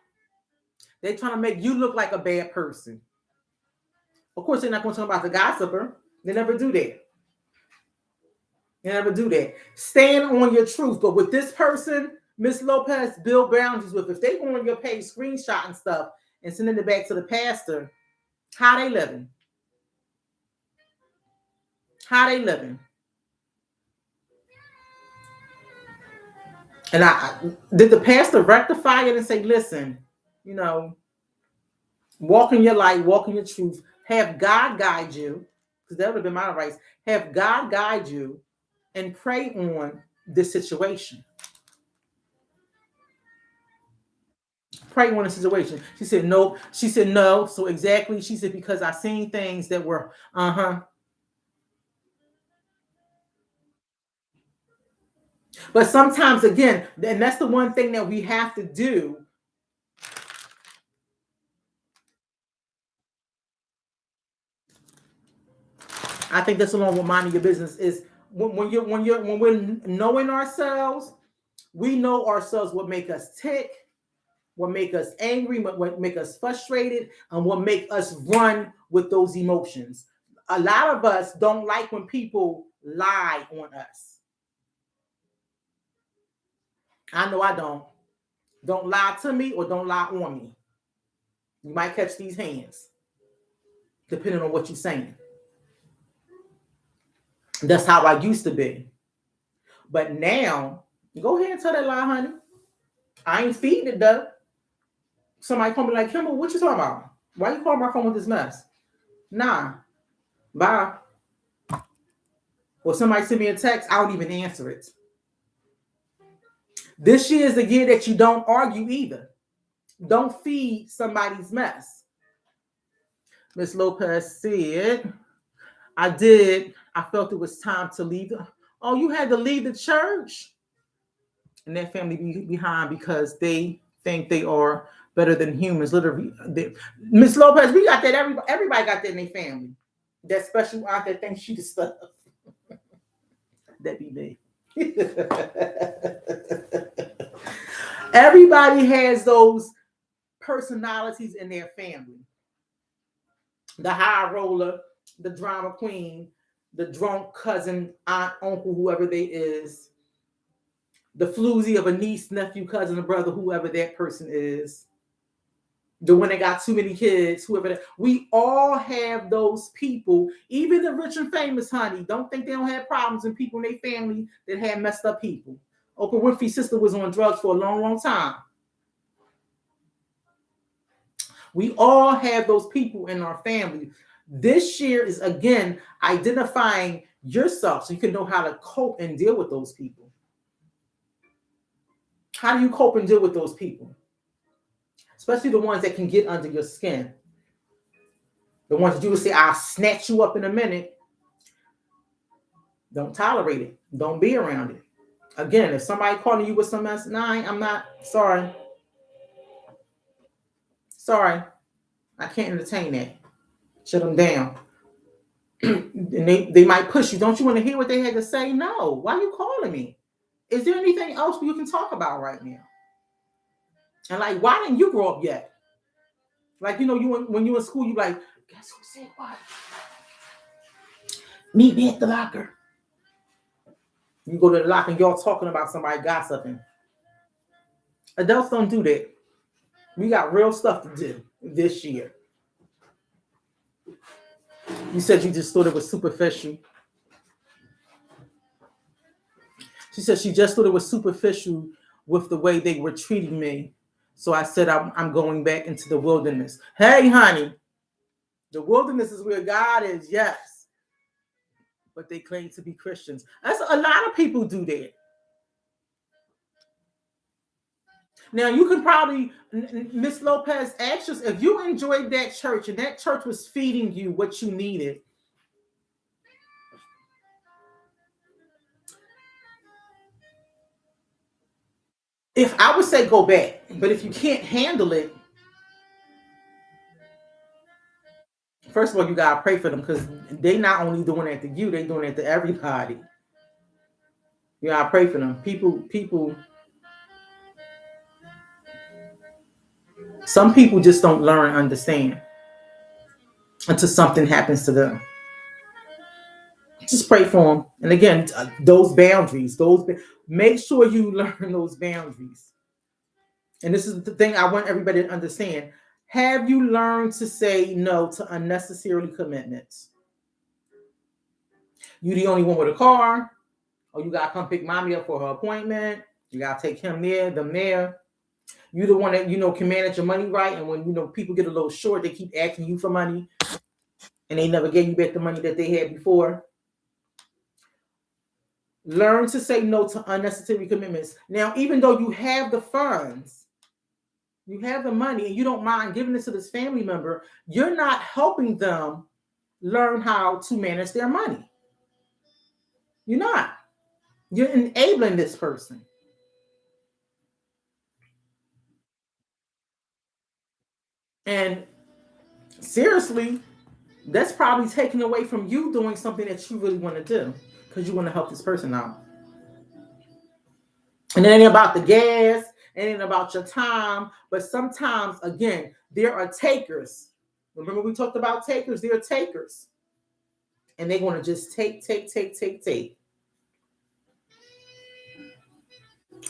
They trying to make you look like a bad person. Of course, they're not going to talk about the gossiper. They never do that. They never do that. Stand on your truth. But with this person, Miss Lopez, build boundaries with. If they go on your page, screenshot and stuff, and sending it back to the pastor, how they living? How they living? And I did the pastor rectify it and say, listen, walk in your light, walk in your truth. Have God guide you, because that would have been my advice. Have God guide you and pray on this situation. Pray on the situation. She said, nope. She said, no. So exactly. She said, because I seen things that were, But sometimes, again, and that's the one thing that we have to do. I think that's along with minding your business is when we're knowing ourselves, we know ourselves what make us tick, what make us angry, what make us frustrated, and what make us run with those emotions. A lot of us don't like when people lie on us. I know I don't. Don't lie to me or don't lie on me. You might catch these hands, depending on what you're saying. That's how I used to be. But now, go ahead and tell that lie, honey. I ain't feeding it, though. Somebody call me like, Kimble, what you talking about? Why you calling my phone with this mess? Nah. Bye. Or somebody send me a text, I don't even answer it. This year is the year that you don't argue either. Don't feed somebody's mess. Miss Lopez said, I felt it was time to leave. Oh, you had to leave the church? And that family be behind because they think they are better than humans. Literally, Miss Lopez, we got that. Everybody got that in their family. That special aunt that thinks she the stuff. That be me. Everybody has those personalities in their family. The high roller, the drama queen, the drunk cousin, aunt, uncle, whoever they is, the floozy of a niece, nephew, cousin, or brother, whoever that person is, the one that got too many kids, whoever that. We all have those people, even the rich and famous, honey. Don't think they don't have problems and people in their family that had messed up people. Oprah Winfrey's sister was on drugs for a long, long time. We all have those people in our family. This year is, again, identifying yourself so you can know how to cope and deal with those people. How do you cope and deal with those people? Especially the ones that can get under your skin. The ones that you would say, I'll snatch you up in a minute. Don't tolerate it. Don't be around it. Again, if somebody calling you with some mess, I'm not. Sorry. Sorry. I can't entertain that. Shut them down. And they might push you. Don't you want to hear what they had to say? No. Why are you calling me? Is there anything else you can talk about right now? And like, why didn't you grow up yet? Like, you know, when you in school, you like, guess who said what? Meet me at the locker. You go to the locker and y'all talking about somebody gossiping. Adults don't do that. We got real stuff to do this year. You said you just thought it was superficial. She said she just thought it was superficial with the way they were treating me. So I said, I'm going back into the wilderness. Hey, honey, the wilderness is where God is, yes. But they claim to be Christians. That's a lot of people do that. Now, you can probably, Miss Lopez, ask us if you enjoyed that church and that church was feeding you what you needed. If I would say go back, but if you can't handle it, first of all, you gotta pray for them because they not only doing it to you, they doing it to everybody. You gotta pray for them. People. Some people just don't learn and understand until something happens to them. Just pray for them. And again, those boundaries, make sure you learn those boundaries. And this is the thing I want everybody to understand. Have you learned to say no to unnecessary commitments? You the only one with a car, or you gotta come pick mommy up for her appointment. You gotta take him there, them there. You the one that can manage your money right, and when people get a little short, they keep asking you for money, and they never gave you back the money that they had before. Learn to say no to unnecessary commitments. Now, even though you have the funds, you have the money, and you don't mind giving it to this family member, you're not helping them learn how to manage their money. You're not. You're enabling this person. And seriously, that's probably taken away from you doing something that you really want to do because you want to help this person out. And it ain't about the gas, it ain't about your time, but sometimes, again, there are takers. Remember we talked about takers? There are takers. And they're going to just take.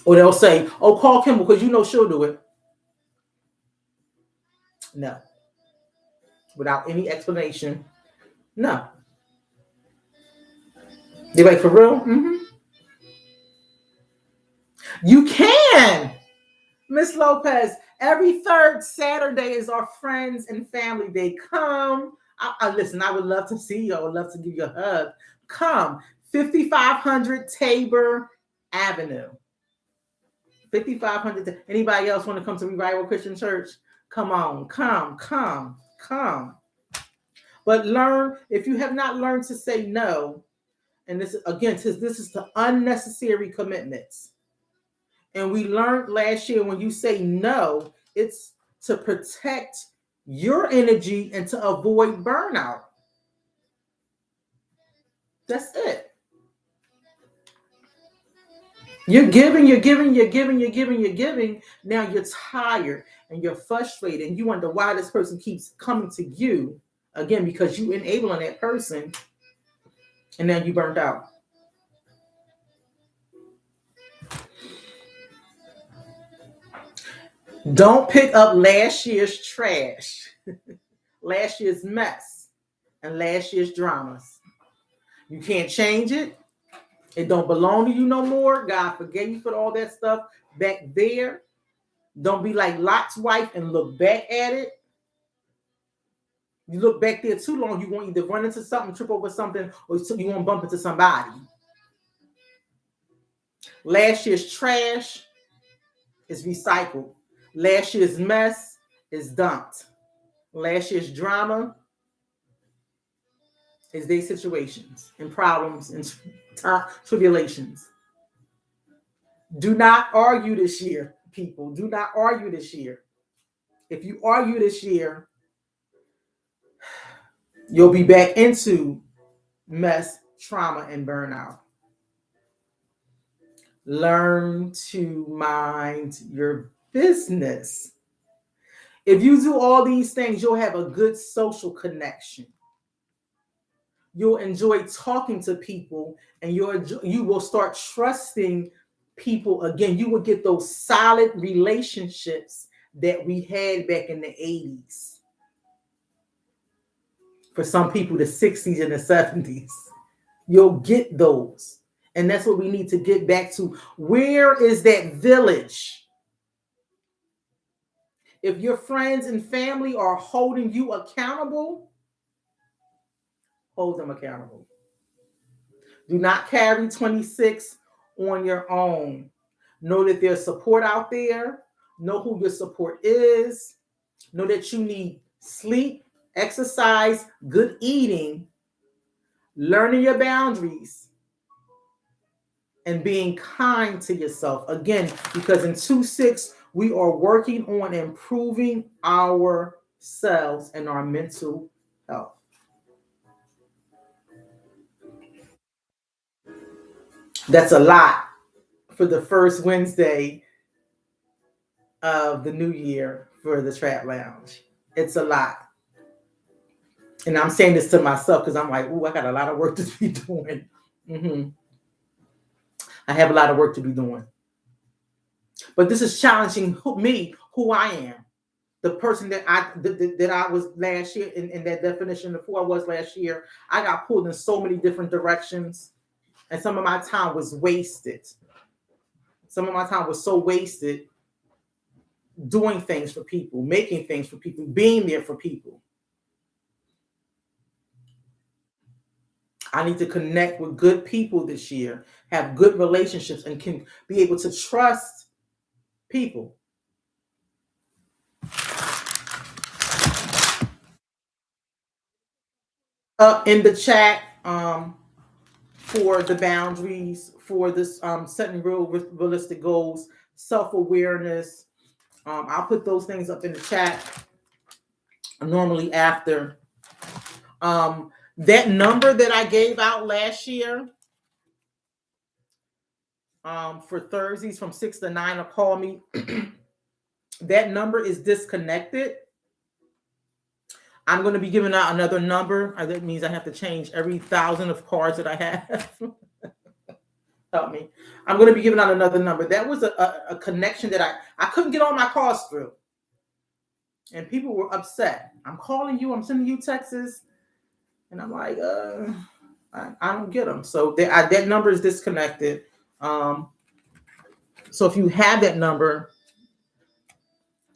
Or they'll say, oh, call Kimble because she'll do it. No. Without any explanation. No. They're like, for real? Mm-hmm. You can. Miss Lopez, every third Saturday is our friends and family day. Come. Listen, I would love to see you. I would love to give you a hug. Come. 5500 Tabor Avenue. 5500. Anybody else want to come to Revival Christian Church? Come on. Come. But learn, if you have not learned to say no, and this is to unnecessary commitments. And we learned last year when you say no, it's to protect your energy and to avoid burnout. That's it. You're giving. Now you're tired and you're frustrated and you wonder why this person keeps coming to you again because you enabling that person and then you burned out. Don't pick up last year's trash, last year's mess, and last year's dramas. You can't change it. It don't belong to you no more. God forgave you for all that stuff back there. Don't be like Lot's wife and look back at it. You look back there too long, you won't either run into something, trip over something, or you won't bump into somebody. Last year's trash is recycled. Last year's mess is dumped. Last year's drama is their situations and problems and tribulations. Do not argue this year, people. Do not argue this year. If you argue this year, you'll be back into mess, trauma, and burnout. Learn to mind your business. If you do all these things, you'll have a good social connection. You'll enjoy talking to people, and you will start trusting people again. You will get those solid relationships that we had back in the 80s. For some people, the 60s and the 70s. You'll get those. And that's what we need to get back to. Where is that village? If your friends and family are holding you accountable, hold them accountable. Do not carry 26 on your own. Know that there's support out there. Know who your support is. Know that you need sleep, exercise, good eating, learning your boundaries, and being kind to yourself. Again, because in 2-6, we are working on improving ourselves and our mental health. That's a lot for the first Wednesday of the new year for the Trap Lounge. It's a lot. And I'm saying this to myself because I'm like, I got a lot of work to be doing. I have a lot of work to be doing. But this is challenging me, who I am. The person that I was last year, in that definition of who I was last year. I got pulled in so many different directions. And some of my time was wasted. Some of my time was so wasted doing things for people, making things for people, being there for people. I need to connect with good people this year, have good relationships, and can be able to trust people. In the chat, for the boundaries, for this setting realistic goals, self-awareness. I'll put those things up in the chat normally after. That number that I gave out last year for Thursdays from 6 to 9 or call me, that number is disconnected. I'm going to be giving out another number. That means I have to change every 1,000 of cards that I have. Help me. I'm going to be giving out another number. That was a connection that I couldn't get all my calls through. And people were upset. I'm calling you. I'm sending you texts. And I'm like, I don't get them. So that number is disconnected. So if you have that number,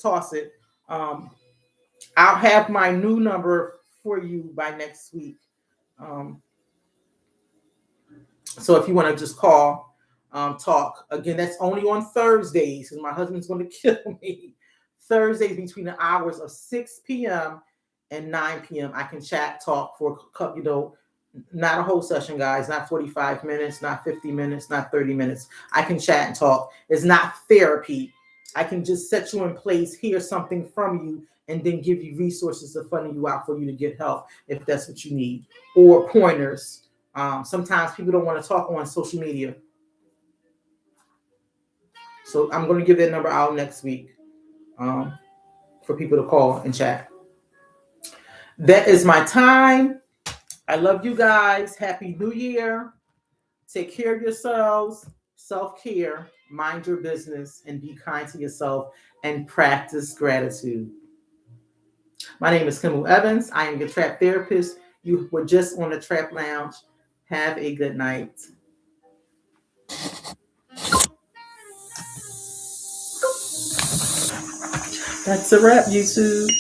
toss it. I'll have my new number for you by next week. So if you want to just call, talk. Again, that's only on Thursdays because my husband's going to kill me. Thursdays between the hours of 6 p.m. and 9 p.m. I can chat, talk for a couple, not a whole session, guys, not 45 minutes, not 50 minutes, not 30 minutes. I can chat and talk. It's not therapy. I can just set you in place, hear something from you, and then give you resources to funnel you out for you to get help if that's what you need, or pointers. Sometimes people don't want to talk on social media. So I'm going to give that number out next week for people to call and chat. That is my time. I love you guys. Happy New Year. Take care of yourselves. Self-care. Mind your business and be kind to yourself and practice gratitude. My name is Kimble Evans. I am your Trap Therapist. You were just on the Trap Lounge. Have a good night. That's a wrap, YouTube.